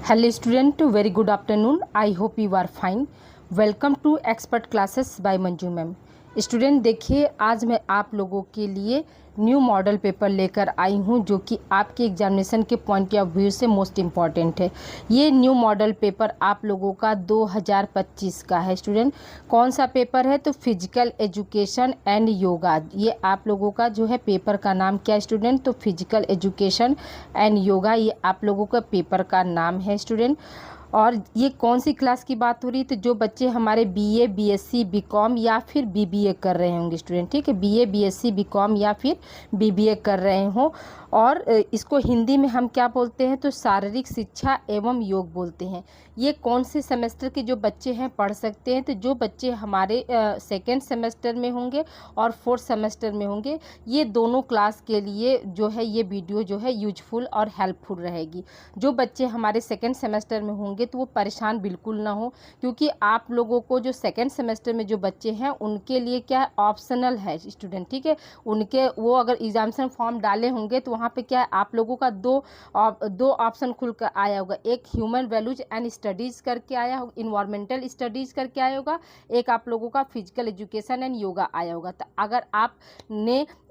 Hello student, very good afternoon. I hope you are fine. Welcome to expert classes by Manju ma'am. Student देखिए, आज मैं आप लोगों के लिए न्यू मॉडल पेपर लेकर आई हूं जो कि आपके एग्जामिनेशन के पॉइंट ऑफ व्यू से मोस्ट इम्पॉर्टेंट है। ये न्यू मॉडल पेपर आप लोगों का 2025 का है। स्टूडेंट कौन सा पेपर है? तो फिजिकल एजुकेशन एंड योगा। ये आप लोगों का जो है पेपर का नाम क्या है स्टूडेंट? तो फिजिकल एजुकेशन एंड योगा, ये आप लोगों का पेपर का नाम है स्टूडेंट। और ये कौन सी क्लास की बात हो रही है? तो जो बच्चे हमारे बीए, बीएससी, बीकॉम या फिर बीबीए कर रहे होंगे स्टूडेंट, ठीक है, बीए, बीएससी, बीकॉम या फिर बीबीए कर रहे हों। और इसको हिंदी में हम क्या बोलते हैं? तो शारीरिक शिक्षा एवं योग बोलते हैं। ये कौन से सेमेस्टर के जो बच्चे हैं पढ़ सकते हैं? तो जो बच्चे हमारे सेकेंड सेमेस्टर में होंगे और फोर्थ सेमेस्टर में होंगे, ये दोनों क्लास के लिए जो है ये वीडियो जो है यूजफुल और हेल्पफुल रहेगी। जो बच्चे हमारे सेकेंड सेमेस्टर में होंगे तो वो परेशान बिल्कुल ना हो, क्योंकि आप लोगों को जो सेकेंड सेमेस्टर में जो बच्चे हैं उनके लिए क्या है, ऑप्शनल है स्टूडेंट, ठीक है। उनके वो अगर एग्जामिनेशन फॉर्म डाले होंगे तो वहाँ पे क्या है, आप लोगों का दो ऑप्शन खुल कर आया होगा। एक ह्यूमन वैल्यूज एंड स्टडीज़ करके आया होगा, इन्वायरमेंटल स्टडीज़ करके आया होगा, एक आप लोगों का फिजिकल एजुकेशन एंड योगा आया होगा। तो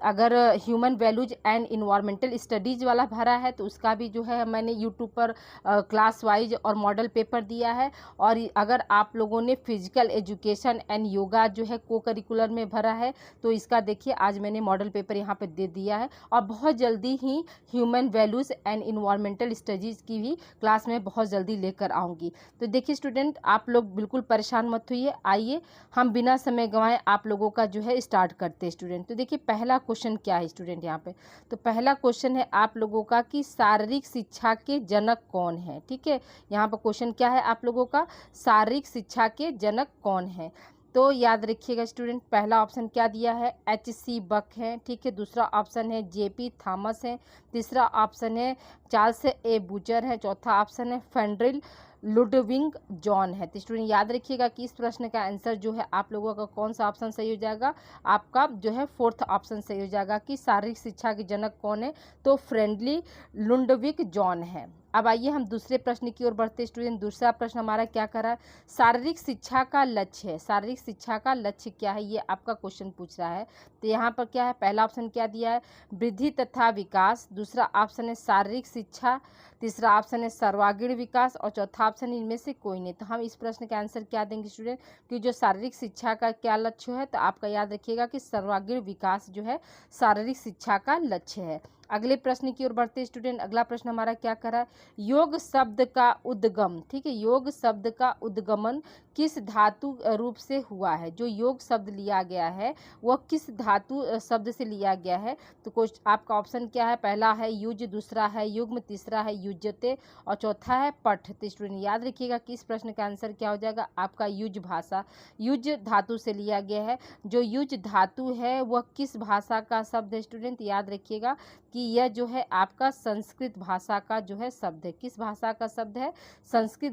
अगर human values and environmental studies वाला भरा है तो उसका भी जो है मैंने यूट्यूब पर क्लास वाइज और मॉडल पेपर दिया है। और अगर आप लोगों ने फिजिकल एजुकेशन एंड योगा जो है को करिकुलर में भरा है तो इसका देखिए आज मैंने मॉडल पेपर यहाँ पे दे दिया है। और बहुत जल्दी ही human values and environmental studies की भी क्लास में बहुत जल्दी लेकर आऊँगी। तो देखिए स्टूडेंट, आप लोग बिल्कुल परेशान मत होइए। आइए हम बिना समय गंवाए आप लोगों का जो है स्टार्ट करते हैं स्टूडेंट। तो देखिए पहला क्वेश्चन क्या है स्टूडेंट यहाँ पे? तो पहला क्वेश्चन है आप लोगों का कि शारीरिक शिक्षा के जनक कौन है, ठीक है। यहाँ पर क्वेश्चन क्या है आप लोगों का? शारीरिक शिक्षा के जनक कौन है? तो याद रखिएगा स्टूडेंट, पहला ऑप्शन क्या दिया है? H.C. बक है, ठीक है। दूसरा ऑप्शन है J.P. थॉमस है। तीसरा ऑप्शन है चार्ल्स ए बूचर है। चौथा ऑप्शन है फेडरिक लुडविग जॉन है। तो स्टूडेंट याद रखिएगा कि इस प्रश्न का आंसर जो है आप लोगों का कौन सा ऑप्शन सही हो जाएगा? आपका जो है फोर्थ ऑप्शन सही हो जाएगा कि शारीरिक शिक्षा के जनक कौन है? तो फ्रेडरिक लुडविग जॉन है। अब आइए हम दूसरे प्रश्न की ओर बढ़ते स्टूडेंट। दूसरा प्रश्न हमारा क्या कर रहा है? शारीरिक शिक्षा का लक्ष्य है। शारीरिक शिक्षा का लक्ष्य क्या है, ये आपका क्वेश्चन पूछ रहा है। तो यहाँ पर क्या है, पहला ऑप्शन क्या दिया है? वृद्धि तथा विकास। दूसरा ऑप्शन है शारीरिक शिक्षा। तीसरा ऑप्शन है सर्वांगीण विकास और चौथा ऑप्शन इनमें से कोई नहीं। तो हम इस प्रश्न का आंसर क्या देंगे स्टूडेंट कि जो शारीरिक शिक्षा का क्या लक्ष्य है? तो आपका याद रखिएगा कि सर्वांगीण विकास जो है शारीरिक शिक्षा का लक्ष्य है। अगले प्रश्न की ओर बढ़ते स्टूडेंट। अगला प्रश्न हमारा क्या कर रहा है? योग शब्द का उद्गम, ठीक है, योग शब्द का उद्गमन किस धातु रूप से हुआ है? जो योग शब्द लिया गया है वह किस धातु शब्द से लिया गया है? तो कुछ आपका ऑप्शन क्या है? पहला है युज, दूसरा है युग्म, तीसरा है युजते और चौथा है पठ। तो स्टूडेंट याद रखिएगा कि इस प्रश्न का आंसर क्या हो जाएगा? आपका युज भाषा, युज धातु से लिया गया है। जो युज धातु है वह किस भाषा का शब्द है स्टूडेंट? याद रखिएगा कि यह जो है आपका संस्कृत भाषा का जो है शब्द है। किस भाषा का शब्द है? संस्कृत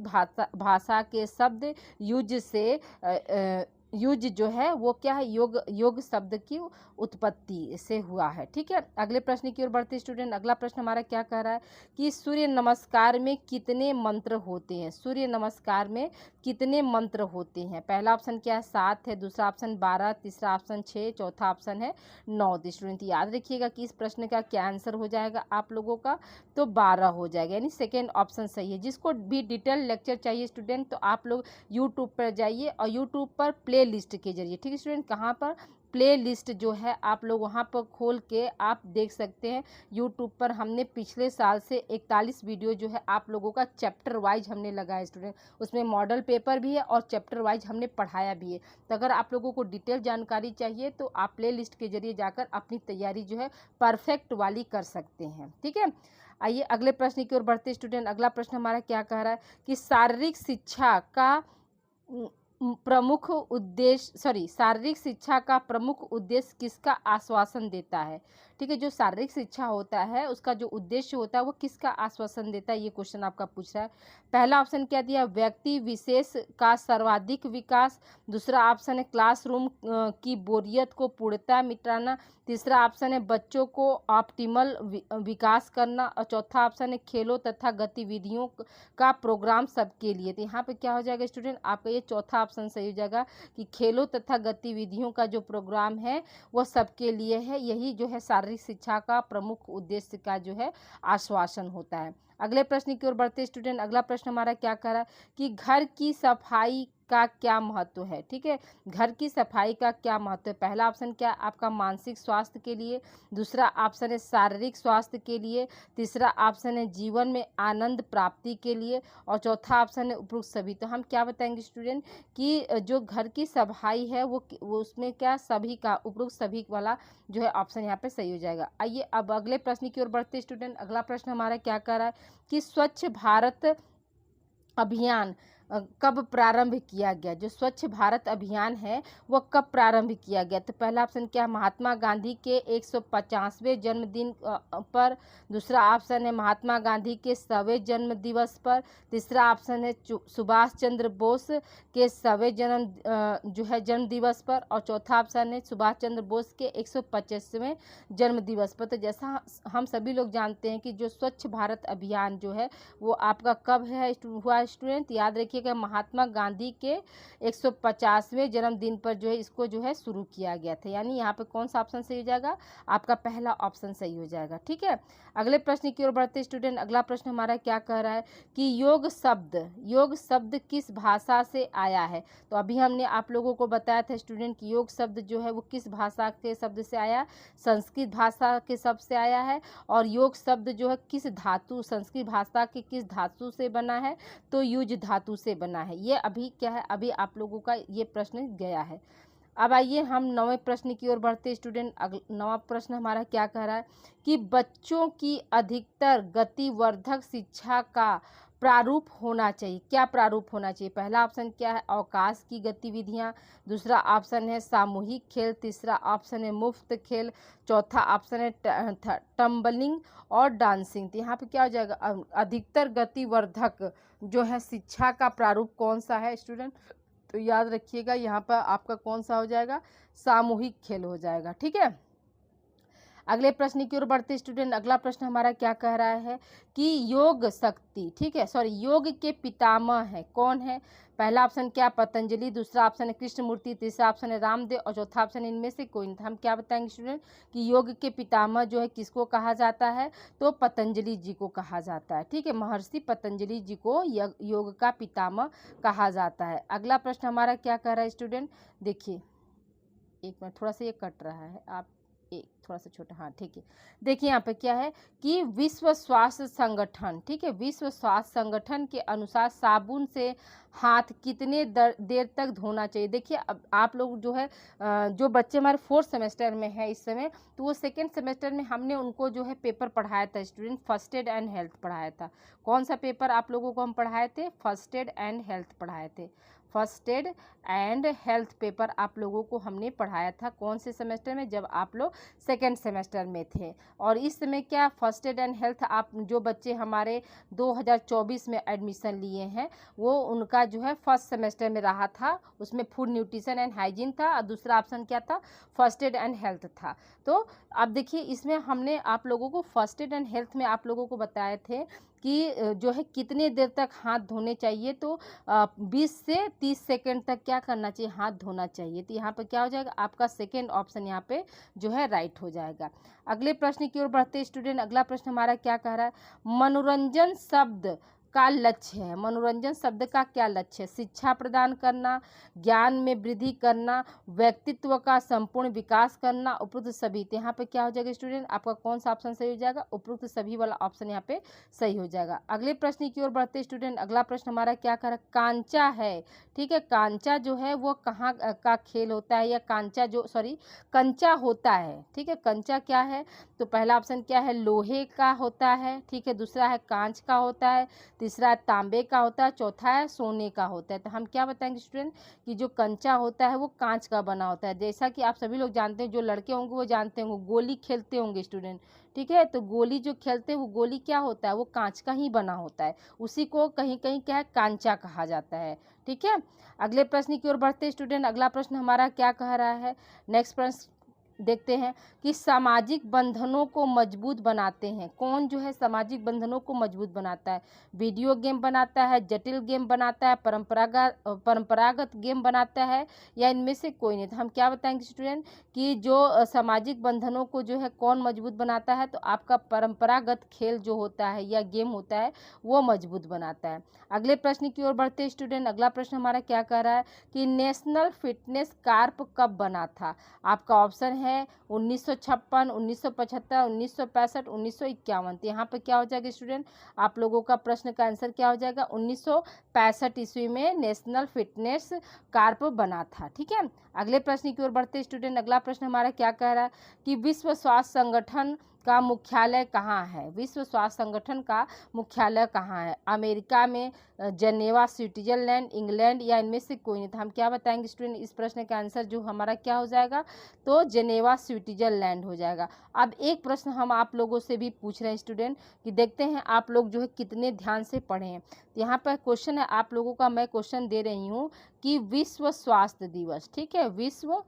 भाषा के शब्द युज से युज जो है वो क्या है? योग शब्द की उत्पत्ति से हुआ है, ठीक है। अगले प्रश्न की ओर बढ़ते स्टूडेंट। अगला प्रश्न हमारा क्या कह रहा है कि सूर्य नमस्कार में कितने मंत्र होते हैं? सूर्य नमस्कार में कितने मंत्र होते हैं? पहला ऑप्शन क्या है? 7 है। दूसरा ऑप्शन 12, तीसरा ऑप्शन 6, चौथा ऑप्शन है 9। स्टूडेंट याद रखिएगा कि इस प्रश्न का क्या आंसर हो जाएगा आप लोगों का? तो 12 हो जाएगा, यानी सेकेंड ऑप्शन सही है। जिसको भी डिटेल लेक्चर चाहिए स्टूडेंट तो आप लोग यूट्यूब पर जाइए और यूट्यूब पर प्ले लिस्ट के जरिए, ठीक है स्टूडेंट, कहाँ पर? प्ले लिस्ट जो है आप लोग वहाँ पर खोल के आप देख सकते हैं। यूट्यूब पर हमने पिछले साल से 41 वीडियो जो है आप लोगों का चैप्टर वाइज हमने लगाया स्टूडेंट। उसमें मॉडल पेपर भी है और चैप्टर वाइज हमने पढ़ाया भी है। तो अगर आप लोगों को डिटेल जानकारी चाहिए तो आप प्ले लिस्ट के जरिए जाकर अपनी तैयारी जो है परफेक्ट वाली कर सकते हैं, ठीक है। आइए अगले प्रश्न की ओर बढ़ते स्टूडेंट। अगला प्रश्न हमारा क्या कह रहा है कि शारीरिक शिक्षा का शारीरिक शिक्षा का प्रमुख उद्देश्य किसका आश्वासन देता है? ठीक है। जो शारीरिक शिक्षा होता है उसका जो उद्देश्य होता है वो किसका आश्वासन देता है, ये क्वेश्चन आपका पूछ रहा है। पहला ऑप्शन क्या दिया, व्यक्ति विशेष का सर्वाधिक विकास। दूसरा ऑप्शन है क्लासरूम की बोरियत को पूर्णतः मिटाना। तीसरा ऑप्शन है बच्चों को ऑप्टिमल विकास करना। और चौथा ऑप्शन है खेलों तथा गतिविधियों का प्रोग्राम सबके लिए। तो यहाँ पे क्या हो जाएगा स्टूडेंट, आपका ये चौथा ऑप्शन सही हो जाएगा कि खेलों तथा गतिविधियों का जो प्रोग्राम है वो सबके लिए है। यही जो है शारीरिक शिक्षा का प्रमुख उद्देश्य का जो है आश्वासन होता है। अगले प्रश्न की ओर बढ़ते स्टूडेंट। अगला प्रश्न हमारा क्या कह रहा है कि घर की सफाई का क्या महत्व है। ठीक है, घर की सफाई का क्या महत्व है। पहला ऑप्शन क्या आपका मानसिक स्वास्थ्य के लिए। दूसरा ऑप्शन है शारीरिक स्वास्थ्य के लिए। तीसरा ऑप्शन है जीवन में आनंद प्राप्ति के लिए। और चौथा ऑप्शन है उपरोक्त सभी। तो हम क्या बताएंगे स्टूडेंट कि जो घर की सफाई है वो उसमें क्या सभी का उपरोक्त सभी वाला जो है ऑप्शन यहाँ पे सही हो जाएगा। आइए अब अगले प्रश्न की ओर बढ़ते स्टूडेंट। अगला प्रश्न हमारा क्या कह रहा है कि स्वच्छ भारत अभियान कब प्रारंभ किया गया। जो स्वच्छ भारत अभियान है वो कब प्रारंभ किया गया। तो पहला ऑप्शन क्या महात्मा गांधी के 150वें जन्मदिन पर। दूसरा ऑप्शन है महात्मा गांधी के 100वें जन्म दिवस पर। तीसरा ऑप्शन है सुभाष चंद्र बोस के 100वें जन्म दिवस पर। और चौथा ऑप्शन है सुभाष चंद्र बोस के 125वें जन्म दिवस पर। तो जैसा हम सभी लोग जानते हैं कि जो स्वच्छ भारत अभियान जो है वो आपका कब है हुआ स्टूडेंट, याद रखिएगा महात्मा गांधी के 150वें जन्मदिन पर जो है इसको जो है शुरू किया गया था। यानी यहाँ पे कौन सा ऑप्शन सही हो जाएगा, आपका पहला ऑप्शन सही हो जाएगा। ठीक है, अगले प्रश्न की ओर बढ़ते स्टूडेंट। अगला प्रश्न हमारा क्या कह रहा है कि योग शब्द किस भाषा से आया है। तो अभी हमने आप लोगों को बताया था स्टूडेंट कि योग शब्द जो है वो किस भाषा के शब्द से आया, संस्कृत भाषा के शब्द से आया है। और योग शब्द जो है किस धातु, संस्कृत भाषा के किस धातु से बना है, तो युज धातु से बना है। ये अभी क्या है, अभी आप लोगों का ये प्रश्न गया है। अब आइए हम नौवें प्रश्न की ओर बढ़ते स्टूडेंट। नवा प्रश्न हमारा क्या कह रहा है कि बच्चों की अधिकतर गतिवर्धक शिक्षा का प्रारूप होना चाहिए। क्या प्रारूप होना चाहिए। पहला ऑप्शन क्या है अवकाश की गतिविधियां। दूसरा ऑप्शन है सामूहिक खेल। तीसरा ऑप्शन है मुफ्त खेल। चौथा ऑप्शन है टम्बलिंग और डांसिंग। तो यहाँ पे क्या हो जाएगा, अधिकतर गतिवर्धक जो है शिक्षा का प्रारूप कौन सा है स्टूडेंट। तो याद रखिएगा यहाँ पर आपका कौन सा हो जाएगा, सामूहिक खेल हो जाएगा। ठीक है, अगले प्रश्न की ओर बढ़ते स्टूडेंट। अगला प्रश्न हमारा क्या कह रहा है कि योग शक्ति, ठीक है सॉरी योग के पितामह है कौन है। पहला ऑप्शन क्या पतंजलि। दूसरा ऑप्शन है कृष्णमूर्ति। तीसरा ऑप्शन है रामदेव। और चौथा ऑप्शन इनमें से कोई नहीं। हम क्या बताएंगे स्टूडेंट कि योग के पितामह जो है किसको कहा जाता है, तो पतंजलि जी को कहा जाता है। ठीक है, महर्षि पतंजलि जी को योग का पितामह कहा जाता है। अगला प्रश्न हमारा क्या कह रहा है स्टूडेंट, देखिए एक मिनट थोड़ा सा ये कट रहा है, आप एक थोड़ा सा छोटा, हाँ ठीक है। देखिए यहाँ पे क्या है कि विश्व स्वास्थ्य संगठन, ठीक है, विश्व स्वास्थ्य संगठन के अनुसार साबुन से हाथ कितने देर तक धोना चाहिए। देखिए अब आप लोग जो है जो बच्चे हमारे 4th सेमेस्टर में है इस समय, तो वो 2nd सेमेस्टर में हमने उनको जो है पेपर पढ़ाया था student, first aid and health पढ़ाया था। कौन सा पेपर आप लोगों को हम पढ़ाए थे, फर्स्ट एड एंड हेल्थ पढ़ाए थे। First aid and health paper आप लोगों को हमने पढ़ाया था कौन से सेमेस्टर में, जब आप लोग 2nd सेमेस्टर में थे। और इस समय क्या फर्स्ट एड एंड हेल्थ आप जो बच्चे हमारे 2024 में एडमिशन लिए हैं वो उनका जो है 1st सेमेस्टर में रहा था, उसमें फूड न्यूट्रिशन एंड हाइजीन था और दूसरा ऑप्शन क्या था, फर्स्ट एड एंड हेल्थ था। तो अब देखिए इसमें हमने आप लोगों को फर्स्ट एड एंड हेल्थ में आप लोगों को बताए थे कि जो है कितने देर तक हाथ धोने चाहिए, तो 20 से 30 सेकंड तक क्या करना चाहिए, हाथ धोना चाहिए। तो यहाँ पर क्या हो जाएगा, आपका 2nd ऑप्शन यहाँ पे जो है राइट हो जाएगा। अगले प्रश्न की ओर बढ़ते स्टूडेंट। अगला प्रश्न हमारा क्या कह रहा है, मनोरंजन शब्द का लक्ष्य है। मनोरंजन शब्द का क्या लक्ष्य है, शिक्षा प्रदान करना, ज्ञान में वृद्धि करना, व्यक्तित्व का संपूर्ण विकास करना, उपरोक्त सभी। तो यहाँ पे क्या हो जाएगा स्टूडेंट, आपका कौन सा ऑप्शन सही हो जाएगा, उपरोक्त सभी वाला ऑप्शन यहाँ पे सही हो जाएगा। अगले प्रश्न की ओर बढ़ते स्टूडेंट। अगला प्रश्न हमारा क्या कर रहा है, कांचा है। ठीक है, कांचा जो है वो कहाँ का खेल होता है, या कांचा जो कंचा होता है। ठीक है, कंचा क्या है, तो पहला ऑप्शन क्या है, लोहे का होता है, ठीक है, दूसरा है कांच का होता है, तीसरा है तांबे का होता है, चौथा है सोने का होता है। तो हम क्या बताएंगे स्टूडेंट कि जो कंचा होता है वो कांच का बना होता है। जैसा कि आप सभी लोग जानते हैं, जो लड़के होंगे वो जानते होंगे, गोली खेलते होंगे स्टूडेंट, ठीक है, तो गोली जो खेलते हैं वो गोली क्या होता है, वो कांच का ही बना होता है, उसी को कहीं कहीं क्या है, कांचा कहा जाता है, ठीक है। अगले प्रश्न की ओर बढ़ते हैं स्टूडेंट। अगला प्रश्न हमारा क्या कह रहा है, नेक्स्ट प्रश्न देखते हैं कि सामाजिक बंधनों को मजबूत बनाते हैं। कौन जो है सामाजिक बंधनों को मजबूत बनाता है, वीडियो गेम बनाता है, जटिल गेम बनाता है, परंपरागत गेम बनाता है, या इनमें से कोई नहीं। तो हम क्या बताएंगे स्टूडेंट कि जो सामाजिक बंधनों को जो है कौन मजबूत बनाता है, तो आपका परंपरागत खेल जो होता है या गेम होता है वो मजबूत बनाता है। अगले प्रश्न की ओर बढ़ते स्टूडेंट। अगला प्रश्न हमारा क्या कह रहा है कि नेशनल फिटनेस कार्प कब बना था। आपका ऑप्शन है 1956, 1975, 1965, 1951। तो यहाँ पर क्या हो जाएगा स्टूडेंट, आप लोगों का प्रश्न का आंसर क्या हो जाएगा, 1965 ईस्वी में नेशनल फिटनेस कार्प बना था, ठीक है। अगले प्रश्न की ओर बढ़ते स्टूडेंट। अगला प्रश्न हमारा क्या कह रहा है कि विश्व स्वास्थ्य संगठन का मुख्यालय कहाँ है। विश्व स्वास्थ्य संगठन का मुख्यालय कहाँ है, अमेरिका में, जेनेवा, स्विट्जरलैंड, इंग्लैंड, या इनमें से कोई नहीं। तो हम क्या बताएंगे स्टूडेंट, इस प्रश्न का आंसर जो हमारा क्या हो जाएगा, तो जेनेवा, स्विट्जरलैंड हो जाएगा। अब एक प्रश्न हम आप लोगों से भी पूछ रहे हैं स्टूडेंट कि देखते हैं आप लोग जो है कितने ध्यान से पढ़े हैं। तो यहाँ पर क्वेश्चन है आप लोगों का, मैं क्वेश्चन दे रही हूँ कि विश्व स्वास्थ्य दिवस, ठीक है, विश्व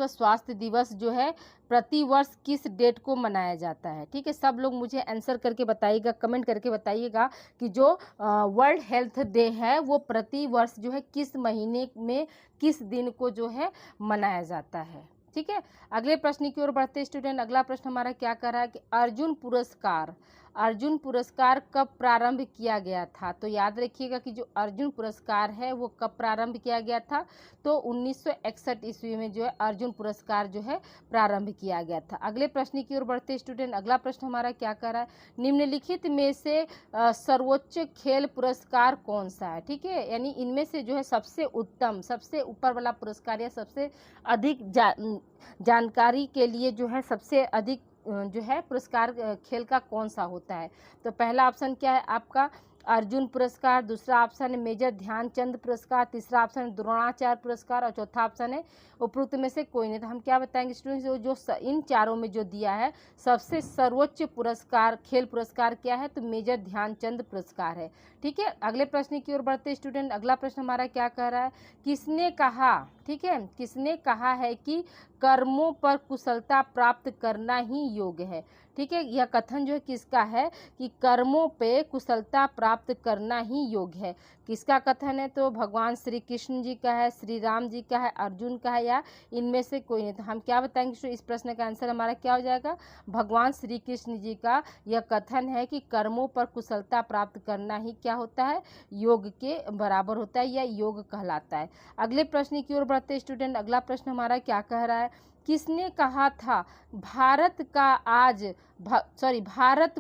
स्वास्थ्य दिवस जो है प्रति वर्ष किस डेट को मनाया जाता है, ठीक है। सब लोग मुझे आंसर करके बताइएगा, कमेंट करके बताइएगा कि जो वर्ल्ड हेल्थ डे है वो प्रति वर्ष जो है किस महीने में किस दिन को जो है मनाया जाता है, ठीक है। अगले प्रश्न की ओर बढ़ते स्टूडेंट। अगला प्रश्न हमारा क्या कर रहा है कि अर्जुन पुरस्कार कब प्रारंभ किया गया था। तो याद रखिएगा कि जो अर्जुन पुरस्कार है वो कब प्रारंभ किया गया था, तो 1961 ईस्वी में जो है अर्जुन पुरस्कार जो है प्रारंभ किया गया था। अगले प्रश्न की ओर बढ़ते स्टूडेंट। अगला प्रश्न हमारा क्या कर रहा है, निम्नलिखित में से सर्वोच्च खेल पुरस्कार कौन सा है, ठीक है, यानी इनमें से जो है सबसे उत्तम, सबसे ऊपर वाला पुरस्कार या सबसे अधिक जानकारी के लिए जो है सबसे अधिक जो है पुरस्कार खेल का कौन सा होता है। तो पहला ऑप्शन क्या है आपका, अर्जुन पुरस्कार, दूसरा ऑप्शन है मेजर ध्यानचंद पुरस्कार, तीसरा ऑप्शन है द्रोणाचार्य पुरस्कार, और चौथा ऑप्शन है उपरोक्त में से कोई नहीं। तो हम क्या बताएंगे स्टूडेंट्स, जो इन चारों में जो दिया है सबसे सर्वोच्च पुरस्कार, खेल पुरस्कार क्या है, तो मेजर ध्यानचंद पुरस्कार है, ठीक है। अगले प्रश्न की ओर बढ़ते स्टूडेंट। अगला प्रश्न हमारा क्या कह रहा है, किसने कहा, ठीक है, किसने कहा है कि कर्मों पर कुशलता प्राप्त करना ही योग है, ठीक है। यह कथन जो है किसका है कि कर्मों पे कुशलता प्राप्त करना ही योग है, किसका कथन है, तो भगवान श्री कृष्ण जी का है, श्री राम जी का है, अर्जुन का है, या इनमें से कोई नहीं। तो हम क्या बताएंगे, इस प्रश्न का आंसर हमारा क्या हो जाएगा, भगवान श्री कृष्ण जी का यह कथन है कि कर्मों पर कुशलता प्राप्त करना ही क्या होता है, योग के बराबर होता है या योग कहलाता है। अगले प्रश्न की ओर बढ़ते स्टूडेंट। अगला प्रश्न हमारा क्या कह रहा है, किसने कहा था भारत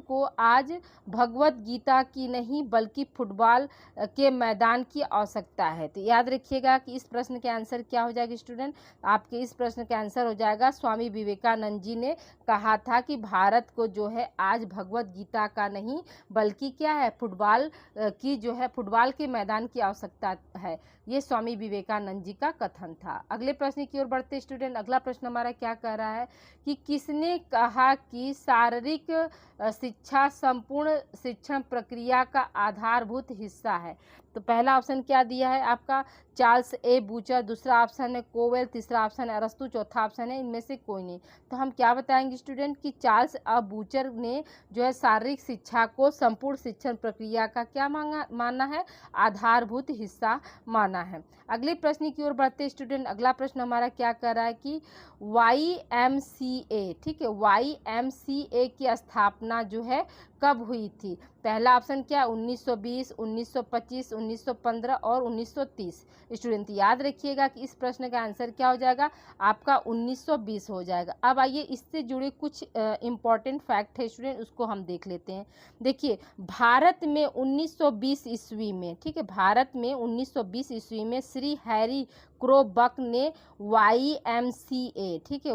को आज भगवत गीता की नहीं बल्कि फुटबॉल के मैदान की आवश्यकता है। तो याद रखिएगा कि इस प्रश्न के आंसर क्या हो जाएगा स्टूडेंट, आपके इस प्रश्न के आंसर हो जाएगा स्वामी विवेकानंद जी ने कहा था कि भारत को जो है आज भगवत गीता का नहीं बल्कि क्या है, फुटबॉल की जो है फुटबॉल के मैदान की आवश्यकता है। ये स्वामी विवेकानंद जी का कथन था। अगले प्रश्न की ओर बढ़ते स्टूडेंट। अगला प्रश्न हमारा क्या कह रहा है कि किसने कहा कि शारीरिक शिक्षा संपूर्ण शिक्षण प्रक्रिया का आधारभूत हिस्सा है। तो पहला ऑप्शन क्या दिया है आपका, चार्ल्स ए बूचर, दूसरा ऑप्शन है कोवेल, तीसरा ऑप्शन है अरस्तु, चौथा ऑप्शन है इनमें से कोई नहीं। तो हम क्या बताएंगे स्टूडेंट कि चार्ल्स ए बूचर ने जो है शारीरिक शिक्षा को संपूर्ण शिक्षण प्रक्रिया का क्या माना है, आधारभूत हिस्सा माना है। अगले प्रश्न की ओर बढ़ते स्टूडेंट। अगला प्रश्न हमारा क्या कर रहा है कि YMCA, ठीक है, YMCA की स्थापना जो है कब हुई थी? पहला ऑप्शन क्या है? 1920, 1925, 1915 और 1930। स्टूडेंट याद रखिएगा कि इस प्रश्न का आंसर क्या हो जाएगा? आपका 1920 हो जाएगा। अब आइए इससे जुड़े कुछ इम्पॉर्टेंट फैक्ट है स्टूडेंट, उसको हम देख लेते हैं। देखिए, भारत में 1920 ईस्वी में, ठीक है, भारत में 1920 ईस्वी में श्री हैरी क्रोबक ने YMCA, ठीक है,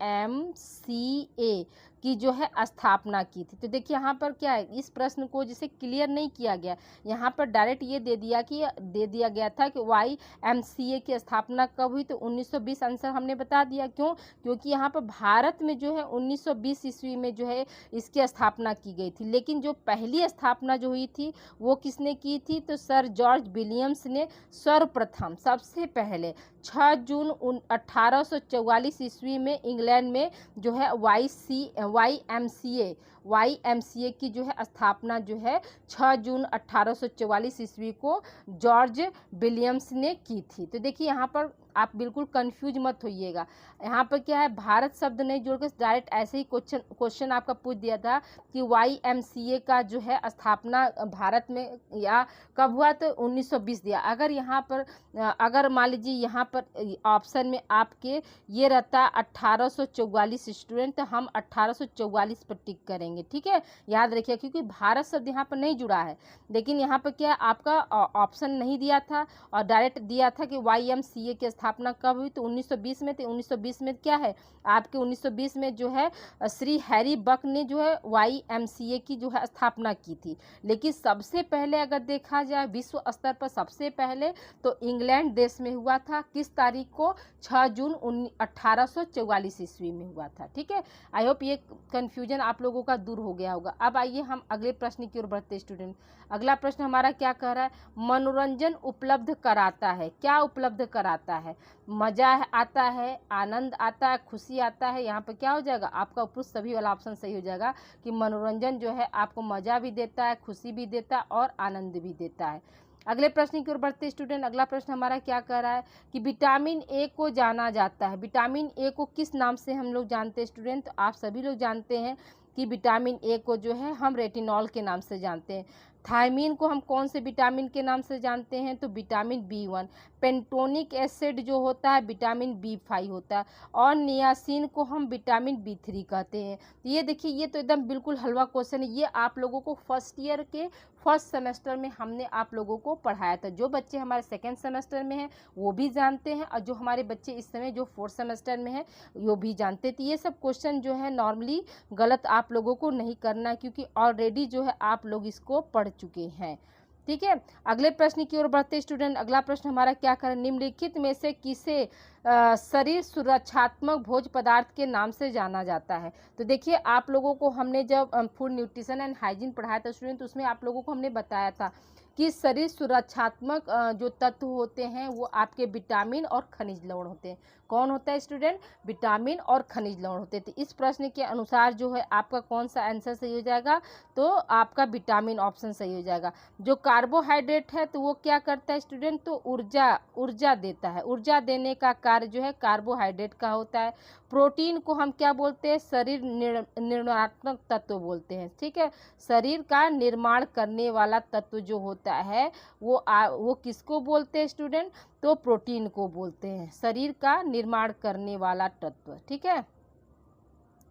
YMCA की जो है स्थापना की थी। तो देखिए यहाँ पर क्या है, इस प्रश्न को जिसे क्लियर नहीं किया गया, यहाँ पर डायरेक्ट ये दे दिया गया था कि YMCA की स्थापना कब हुई, तो 1920 आंसर हमने बता दिया। क्यों? क्योंकि यहाँ पर भारत में जो है 1920 ईस्वी में जो है इसकी स्थापना की गई थी। लेकिन जो पहली स्थापना जो हुई थी वो किसने की थी? तो सर जॉर्ज विलियम्स ने सर्वप्रथम सबसे पहले 6 जून 1844 ईस्वी में इंग्लैंड में जो है YMCA की जो है स्थापना जो है 6 जून 1844 ईस्वी को जॉर्ज विलियम्स ने की थी। तो देखिए यहाँ पर आप बिल्कुल कंफ्यूज मत होइएगा। यहाँ पर क्या है, भारत शब्द नहीं जोड़कर डायरेक्ट ऐसे ही क्वेश्चन आपका पूछ दिया था कि YMCA का जो है स्थापना भारत में या कब हुआ, तो 1920 दिया। अगर यहाँ पर अगर मान लीजिए यहाँ पर ऑप्शन में आपके ये रहता 1844 स्टूडेंट, तो हम 1844 पर टिक करेंगे। ठीक है, याद रखिए, क्योंकि भारत शब्द यहाँ पर नहीं जुड़ा है। लेकिन यहाँ पर क्या आपका ऑप्शन नहीं दिया था और डायरेक्ट दिया था कि YMCA की स्थापना कब हुई, तो 1920 में। तो 1920 में क्या है आपके 1920 में जो है श्री हैरी बक ने जो है YMCA की जो है स्थापना की थी। लेकिन सबसे पहले अगर देखा जाए विश्व स्तर पर सबसे पहले तो इंग्लैंड देश में हुआ था। किस तारीख को? 6 जून 1844 ईस्वी में हुआ था। ठीक है, आई होप ये कंफ्यूजन आप लोगों का दूर हो गया होगा। अब आइए हम अगले प्रश्न की ओर बढ़ते स्टूडेंट। अगला प्रश्न हमारा क्या कह रहा है? मनोरंजन उपलब्ध कराता है। क्या उपलब्ध कराता है? मजा आता है, आनंद आता है, खुशी आता है। यहाँ पर क्या हो जाएगा आपका उपयुक्त सभी वाला ऑप्शन सही हो जाएगा कि मनोरंजन जो है आपको मजा भी देता है, खुशी भी देता है और आनंद भी देता है। अगले प्रश्न की ओर बढ़ते स्टूडेंट। अगला प्रश्न हमारा क्या कह रहा है कि विटामिन ए को जाना जाता है। विटामिन ए को किस नाम से हम लोग जानते हैं स्टूडेंट? तो आप सभी लोग जानते हैं कि विटामिन ए को जो है हम रेटिनॉल के नाम से जानते हैं। थायमीन को हम कौन से विटामिन के नाम से जानते हैं? तो विटामिन B1। पेंटोनिक एसिड जो होता है विटामिन B5 होता है। और नियासिन को हम विटामिन B3 कहते हैं। तो ये देखिए, ये तो एकदम बिल्कुल हलवा क्वेश्चन है। ये आप लोगों को फर्स्ट ईयर के फर्स्ट सेमेस्टर में हमने आप लोगों को पढ़ाया था। जो बच्चे हमारे सेकेंड सेमेस्टर में हैं वो भी जानते हैं, और जो हमारे बच्चे इस समय जो फोर्थ सेमेस्टर में हैं वो भी जानते। तो ये सब क्वेश्चन जो है नॉर्मली गलत आप लोगों को नहीं करना है, क्योंकि ऑलरेडी जो है आप लोग इसको पढ़ चुके हैं। ठीक है, अगले प्रश्न की ओर बढ़ते स्टूडेंट। अगला प्रश्न हमारा क्या कर, निम्नलिखित में से किसे शरीर सुरक्षात्मक भोज्य पदार्थ के नाम से जाना जाता है? तो देखिए, आप लोगों को हमने जब फूड न्यूट्रिशन एंड हाइजीन पढ़ाया था स्टूडेंट, तो उसमें आप लोगों को हमने बताया था कि शरीर सुरक्षात्मक जो तत्व होते हैं वो आपके विटामिन और खनिज लवण होते हैं। कौन होता है स्टूडेंट? विटामिन और खनिज लवण होते हैं। तो इस प्रश्न के अनुसार जो है आपका कौन सा आंसर सही हो जाएगा? तो आपका विटामिन ऑप्शन सही हो जाएगा। जो कार्बोहाइड्रेट है तो वो क्या करता है स्टूडेंट? तो ऊर्जा देता है। ऊर्जा देने का कार्य जो है कार्बोहाइड्रेट का होता है। प्रोटीन को हम क्या बोलते हैं? शरीर निर्माणात्मक तत्व बोलते हैं। ठीक है, शरीर का निर्माण करने वाला तत्व जो होता है वो किसको बोलते हैं स्टूडेंट? तो प्रोटीन को बोलते हैं, शरीर का निर्माण करने वाला तत्व। ठीक है,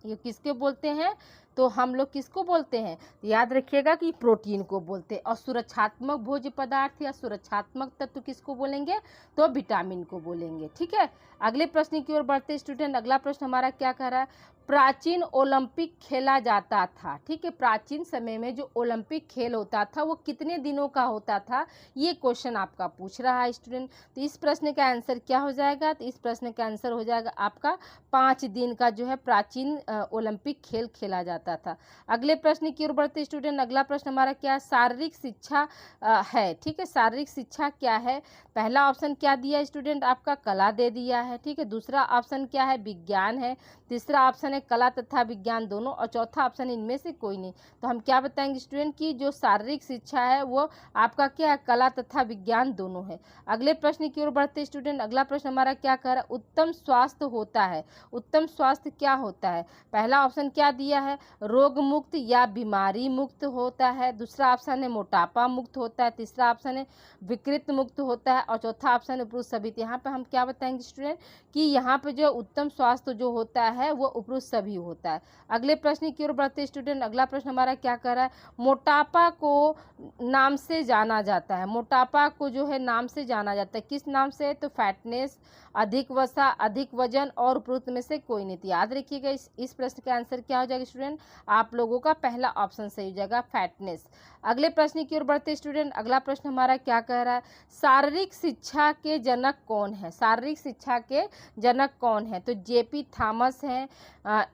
ये किसके बोलते हैं? तो हम लोग किसको बोलते हैं? याद रखिएगा कि प्रोटीन को बोलते हैं। और सुरक्षात्मक भोज्य पदार्थ या सुरक्षात्मक तत्व किसको बोलेंगे? तो विटामिन को बोलेंगे। ठीक है, अगले प्रश्न की ओर बढ़ते स्टूडेंट। अगला प्रश्न हमारा क्या कह रहा है? प्राचीन ओलंपिक खेला जाता था। ठीक है, प्राचीन समय में जो ओलंपिक खेल होता था वो कितने दिनों का होता था? ये क्वेश्चन आपका पूछ रहा है स्टूडेंट। तो इस प्रश्न का आंसर क्या हो जाएगा? तो इस प्रश्न का आंसर हो जाएगा आपका 5 दिन का जो है प्राचीन ओलंपिक खेल खेला जाता था। अगले प्रश्न की ओर बढ़ते स्टूडेंट। अगला प्रश्न हमारा क्या है? शारीरिक शिक्षा है। ठीक है, शारीरिक शिक्षा क्या है? पहला ऑप्शन क्या दिया स्टूडेंट? आपका कला दे दिया है। ठीक है, दूसरा ऑप्शन क्या है? विज्ञान है। तीसरा ऑप्शन है कला तथा विज्ञान दोनों, और चौथा ऑप्शन इनमें से कोई नहीं। तो हम क्या बताएंगे स्टूडेंट की जो शारीरिक शिक्षा है वो आपका क्या है? कला तथा विज्ञान दोनों है। अगले प्रश्न की ओर बढ़ते स्टूडेंट। अगला प्रश्न हमारा क्या कह रहा है? उत्तम स्वास्थ्य होता है। उत्तम स्वास्थ्य क्या होता है? पहला ऑप्शन क्या दिया है? रोग मुक्त या बीमारी मुक्त होता है, दूसरा ऑप्शन है मोटापा मुक्त होता है, तीसरा ऑप्शन है विकृत मुक्त होता है और चौथा ऑप्शन है उपरोक्त सभी। तो यहाँ पे हम क्या बताएंगे स्टूडेंट कि यहाँ पे जो उत्तम स्वास्थ्य जो होता है वो उपरोक्त सभी होता है। अगले प्रश्न की ओर बढ़ते स्टूडेंट। अगला प्रश्न हमारा क्या कह रहा है, मोटापा को नाम से जाना जाता है, मोटापा को जो है नाम से जाना जाता है, किस नाम से? तो फैटनेस, अधिक वसा, अधिक वजन और उपरोक्त में से कोई नहीं। तो याद रखिएगा इस प्रश्न का आंसर क्या हो जाएगा स्टूडेंट, आप लोगों का पहला ऑप्शन सही हो जाएगा, फैटनेस। अगले प्रश्न की ओर बढ़ते स्टूडेंट। अगला प्रश्न हमारा क्या कह रहा है, शारीरिक शिक्षा के जनक कौन है? शारीरिक शिक्षा के जनक कौन है? तो जेपी थॉमस हैं,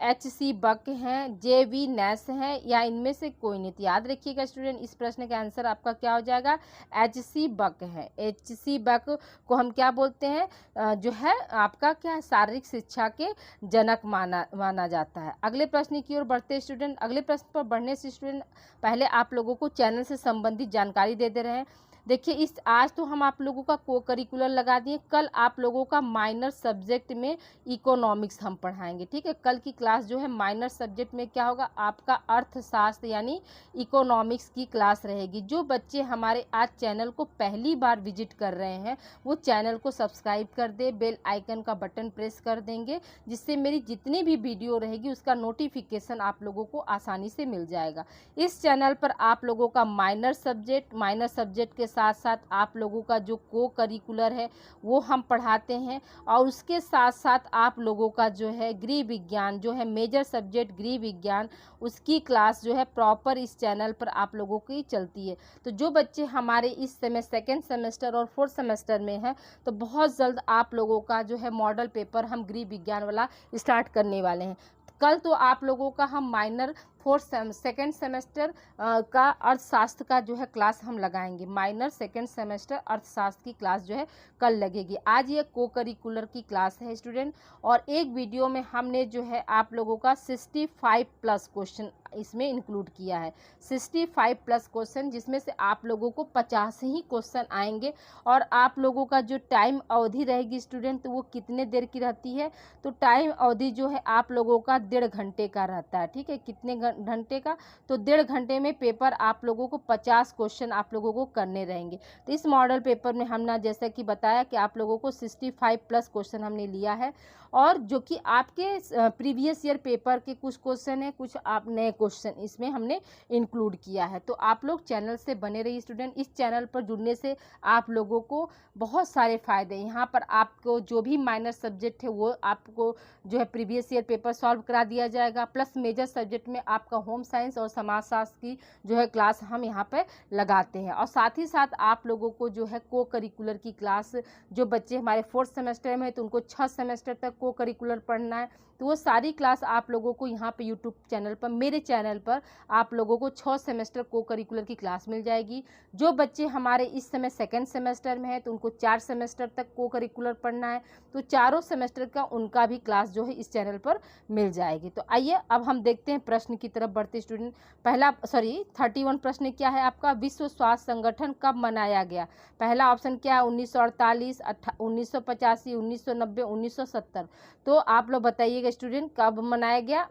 एच.सी. बक हैं, जे.वी. नैश हैं या इनमें से कोई नहीं। तो याद रखिएगा स्टूडेंट इस प्रश्न का आंसर आपका क्या हो जाएगा, एच.सी. बक है। एच.सी. बक को हम क्या बोलते हैं, जो है आपका क्या है, शारीरिक शिक्षा के जनक माना जाता है। अगले प्रश्न की ओर बढ़ते स्टूडेंट। अगले प्रश्न पर बढ़ने से स्टूडेंट पहले आप लोगों को चैनल से संबंधित जानकारी दे रहे हैं। देखिए आज तो हम आप लोगों का को करिकुलर लगा दिए, कल आप लोगों का माइनर सब्जेक्ट में इकोनॉमिक्स हम पढ़ाएंगे। ठीक है, कल की क्लास जो है माइनर सब्जेक्ट में क्या होगा, आपका अर्थशास्त्र यानी इकोनॉमिक्स की क्लास रहेगी। जो बच्चे हमारे आज चैनल को पहली बार विजिट कर रहे हैं वो चैनल को सब्सक्राइब कर दे, बेल आइकन का बटन प्रेस कर देंगे, जिससे मेरी जितनी भी वीडियो रहेगी उसका नोटिफिकेशन आप लोगों को आसानी से मिल जाएगा। इस चैनल पर आप लोगों का माइनर सब्जेक्ट के साथ साथ आप लोगों का जो को करिकुलर है वो हम पढ़ाते हैं, और उसके साथ साथ आप लोगों का जो है गृह विज्ञान जो है मेजर सब्जेक्ट गृह विज्ञान, उसकी क्लास जो है प्रॉपर इस चैनल पर आप लोगों की चलती है। तो जो बच्चे हमारे इस समय सेकेंड सेमेस्टर और फोर्थ सेमेस्टर में हैं तो बहुत जल्द आप लोगों का जो है मॉडल पेपर हम गृह विज्ञान वाला स्टार्ट करने वाले हैं। कल तो आप लोगों का हम माइनर सेकेंड सेमेस्टर का अर्थशास्त्र का जो है क्लास हम लगाएंगे। माइनर सेकेंड सेमेस्टर अर्थशास्त्र की क्लास जो है कल लगेगी। आज ये को करिकुलर की क्लास है स्टूडेंट, और एक वीडियो में हमने जो है आप लोगों का 65 प्लस क्वेश्चन इसमें इंक्लूड किया है। 65 प्लस क्वेश्चन, जिसमें से आप लोगों को 50 ही क्वेश्चन आएंगे, और आप लोगों का जो टाइम अवधि रहेगी स्टूडेंट तो वो कितने देर की रहती है, तो टाइम अवधि जो है आप लोगों का 1.5 घंटे का रहता है। ठीक है, कितने घंटे का, तो 1.5 घंटे में पेपर आप लोगों को 50 क्वेश्चन आप लोगों को करने रहेंगे। तो इस मॉडल पेपर में हमने जैसा कि बताया कि आप लोगों को 65 प्लस क्वेश्चन हमने लिया है, और जो कि आपके प्रीवियस ईयर पेपर के कुछ क्वेश्चन है, कुछ आप नए क्वेश्चन इसमें हमने इंक्लूड किया है। तो आप लोग चैनल से बने रहिए स्टूडेंट। इस चैनल पर जुड़ने से आप लोगों को बहुत सारे फ़ायदे हैं। यहाँ पर आपको जो भी माइनर सब्जेक्ट है वो आपको जो है प्रीवियस ईयर पेपर सॉल्व करा दिया जाएगा, प्लस मेजर सब्जेक्ट में आपका होम साइंस और समाजशास्त्र की जो है क्लास हम यहाँ पे लगाते हैं। और साथ ही साथ आप लोगों को जो है को करिकुलर की क्लास, जो बच्चे हमारे 4th सेमेस्टर में है तो उनको 6 सेमेस्टर तक को करिकुलर पढ़ना है, तो वो सारी क्लास आप लोगों को यहाँ पे यूट्यूब चैनल पर, मेरे चैनल पर आप लोगों को 6 सेमेस्टर को करिकुलर की क्लास मिल जाएगी। जो बच्चे हमारे इस समय सेकेंड सेमेस्टर में है तो उनको 4 सेमेस्टर तक को करिकुलर पढ़ना है, तो चारों सेमेस्टर का उनका भी क्लास जो है इस चैनल पर मिल जाएगी। तो आइए अब हम देखते हैं प्रश्न की तरफ बढ़ते स्टूडेंट। 31 प्रश्न क्या है आपका, विश्व स्वास्थ्य संगठन कब मनाया गया? पहला ऑप्शन क्या है, 1948, 1985, 1990, 1970। तो आप लोग बताइएगा स्टूडेंट कब मनाया गया,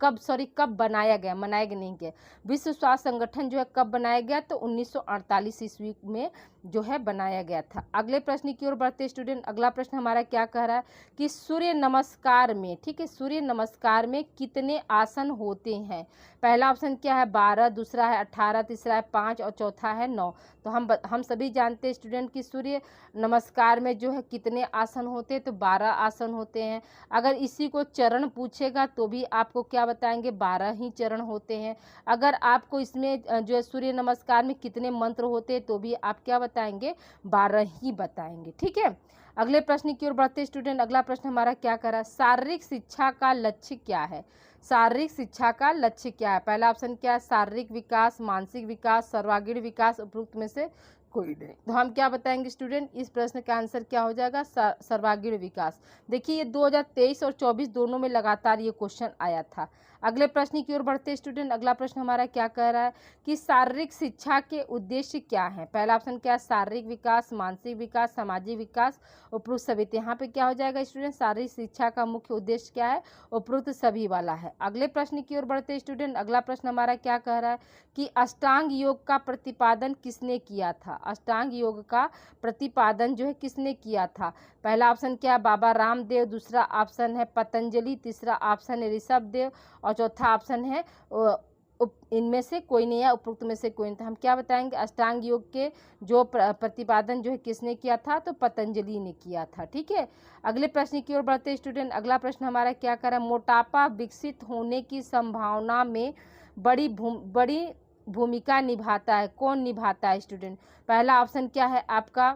कब बनाया गया, मनाया गया नहीं गया। विश्व स्वास्थ्य संगठन जो है कब बनाया गया, तो 1948 ईस्वी में जो है बनाया गया था। अगले प्रश्न की ओर बढ़ते स्टूडेंट। अगला प्रश्न हमारा क्या कह रहा है कि सूर्य नमस्कार में, ठीक है, सूर्य नमस्कार में कितने आसन होते हैं? पहला ऑप्शन क्या है 12, दूसरा है 18, तीसरा है 5 और चौथा है 9। तो हम सभी जानते हैं स्टूडेंट कि सूर्य नमस्कार में जो है कितने आसन होते हैं, तो 12 आसन होते हैं। अगर इसी को चरण पूछेगा तो भी आपको क्या बताएंगे, 12 ही चरण होते हैं। अगर आपको इसमें जो है सूर्य नमस्कार में कितने मंत्र होते हैं तो भी आप क्या बताएंगे, 12 ही बताएंगे। ठीक है, अगले प्रश्न की ओर बढ़ते स्टूडेंट। अगला प्रश्न हमारा क्या कर रहा है, शारीरिक शिक्षा का लक्ष्य क्या है? शारीरिक शिक्षा का लक्ष्य क्या है? पहला ऑप्शन क्या है, शारीरिक विकास, मानसिक विकास, सर्वांगीण विकास, उपरोक्त में से कोई नहीं। तो हम क्या बताएंगे स्टूडेंट, इस प्रश्न का आंसर क्या हो जाएगा, सर्वांगीण विकास। देखिए ये 2023 और 24 दोनों में लगातार ये क्वेश्चन आया था। अगले प्रश्न की ओर बढ़ते स्टूडेंट। अगला प्रश्न हमारा क्या कह रहा है कि शारीरिक शिक्षा के उद्देश्य क्या है। पहला ऑप्शन क्या है, शारीरिक विकास, मानसिक विकास, सामाजिक विकास, उपरोक्त सभी। तो यहाँ पे क्या हो जाएगा स्टूडेंट, शारीरिक शिक्षा का मुख्य उद्देश्य क्या है, उपरोक्त सभी वाला है। अगले प्रश्न की ओर बढ़ते स्टूडेंट। अगला प्रश्न हमारा क्या कह रहा है कि अष्टांग योग का प्रतिपादन किसने किया था। अष्टांग योग का प्रतिपादन जो है किसने किया था। पहला ऑप्शन क्या है, बाबा रामदेव, दूसरा ऑप्शन है पतंजलि, तीसरा ऑप्शन है ऋषभ देव और चौथा ऑप्शन है इनमें से कोई नहीं है, उपरोक्त में से कोई नहीं था। हम क्या बताएंगे, अष्टांग योग के जो प्रतिपादन जो है किसने किया था, तो पतंजलि ने किया था। ठीक है, अगले प्रश्न की ओर बढ़ते स्टूडेंट। अगला प्रश्न हमारा क्या कर रहा है, मोटापा विकसित होने की संभावना में बड़ी भूमिका निभाता है। कौन निभाता है स्टूडेंट। पहला ऑप्शन क्या है आपका,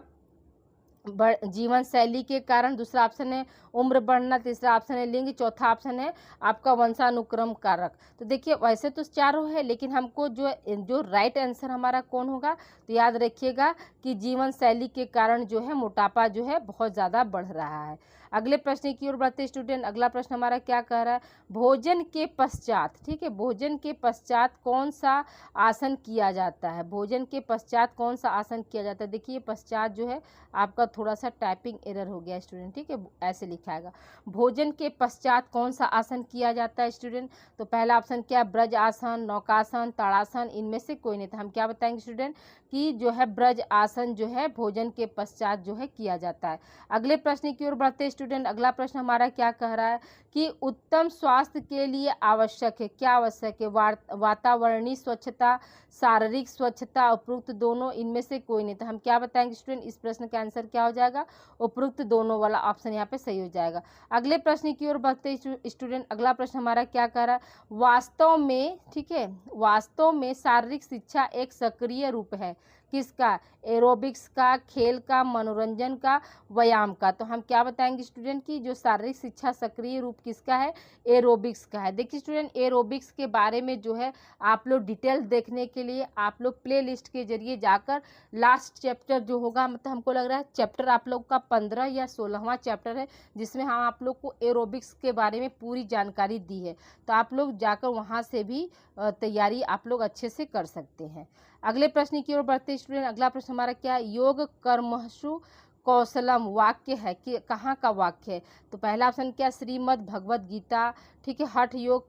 जीवन शैली के कारण, दूसरा ऑप्शन है उम्र बढ़ना, तीसरा ऑप्शन है लिंग, चौथा ऑप्शन है आपका वंशानुक्रम कारक। तो देखिए वैसे तो चारों है, लेकिन हमको जो राइट आंसर हमारा कौन होगा, तो याद रखिएगा कि जीवन शैली के कारण जो है मोटापा जो है बहुत ज़्यादा बढ़ रहा है। अगले प्रश्न की ओर बढ़ते स्टूडेंट। अगला प्रश्न हमारा क्या कह रहा है, भोजन के पश्चात, ठीक है, भोजन के पश्चात कौन सा आसन किया जाता है। भोजन के पश्चात कौन सा आसन किया जाता है। देखिए पश्चात जो है आपका थोड़ा सा टाइपिंग एरर हो गया स्टूडेंट, ठीक है, ऐसे लिखा है भोजन के पश्चात कौन सा आसन किया जाता है स्टूडेंट। तो पहला ऑप्शन क्या है, ब्रज आसन, नौकासन, ताड़ासन, इनमें से कोई नहीं था। हम क्या बताएंगे स्टूडेंट कि जो है ब्रज आसन जो है भोजन के पश्चात जो है किया जाता है। अगले प्रश्न की ओर बढ़ते स्टूडेंट। अगला प्रश्न हमारा क्या कह रहा है कि उत्तम स्वास्थ्य के लिए आवश्यक है, क्या आवश्यक है, वातावरणीय स्वच्छता, शारीरिक स्वच्छता, उपरोक्त दोनों, इनमें से कोई नहीं था। हम क्या बताएंगे स्टूडेंट, इस प्रश्न का आंसर क्या हो जाएगा, उपरोक्त दोनों वाला ऑप्शन यहाँ पे सही हो जाएगा। अगले प्रश्न की ओर बढ़ते स्टूडेंट। अगला प्रश्न हमारा क्या कह रहा है, वास्तव में, ठीक है, वास्तव में शारीरिक शिक्षा एक सक्रिय रूप है किसका, एरोबिक्स का, खेल का, मनोरंजन का, व्यायाम का। तो हम क्या बताएंगे स्टूडेंट की जो शारीरिक शिक्षा सक्रिय रूप किसका है, एरोबिक्स का है। देखिए स्टूडेंट एरोबिक्स के बारे में जो है आप लोग डिटेल देखने के लिए आप लोग प्ले लिस्ट के जरिए जाकर लास्ट चैप्टर जो होगा, मतलब हमको लग रहा है चैप्टर आप लोग का 15 या 16वां चैप्टर है, जिसमें हम आप लोग को एरोबिक्स के बारे में पूरी जानकारी दी है। तो आप लोग जाकर वहाँ से भी तैयारी आप लोग अच्छे से कर सकते हैं। अगले प्रश्न की ओर बढ़ते स्टूडेंट। अगला प्रश्न हमारा क्या है, योग कर्मसु कौशलम वाक्य है कि कहाँ का वाक्य है। तो पहला ऑप्शन क्या, श्रीमद् भगवद गीता, ठीक है, हठ योग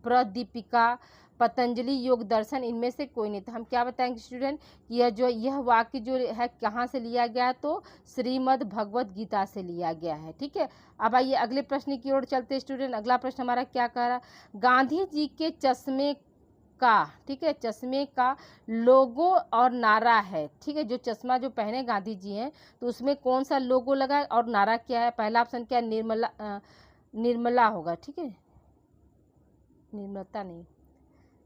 प्रदीपिका, पतंजलि योग दर्शन, इनमें से कोई नहीं। तो हम क्या बताएंगे स्टूडेंट, यह वाक्य जो है कहाँ से लिया गया है, तो श्रीमद् भगवद गीता से लिया गया है। ठीक है, अब आइए अगले प्रश्न की ओर चलते स्टूडेंट। अगला प्रश्न हमारा क्या कह रहा है, गांधी जी के चश्मे का, ठीक है, चश्मे का लोगो और नारा है। ठीक है, जो चश्मा जो पहने गांधी जी हैं तो उसमें कौन सा लोगो लगा है और नारा क्या है। पहला ऑप्शन क्या है, निर्मला होगा, ठीक है, निर्मलता नहीं,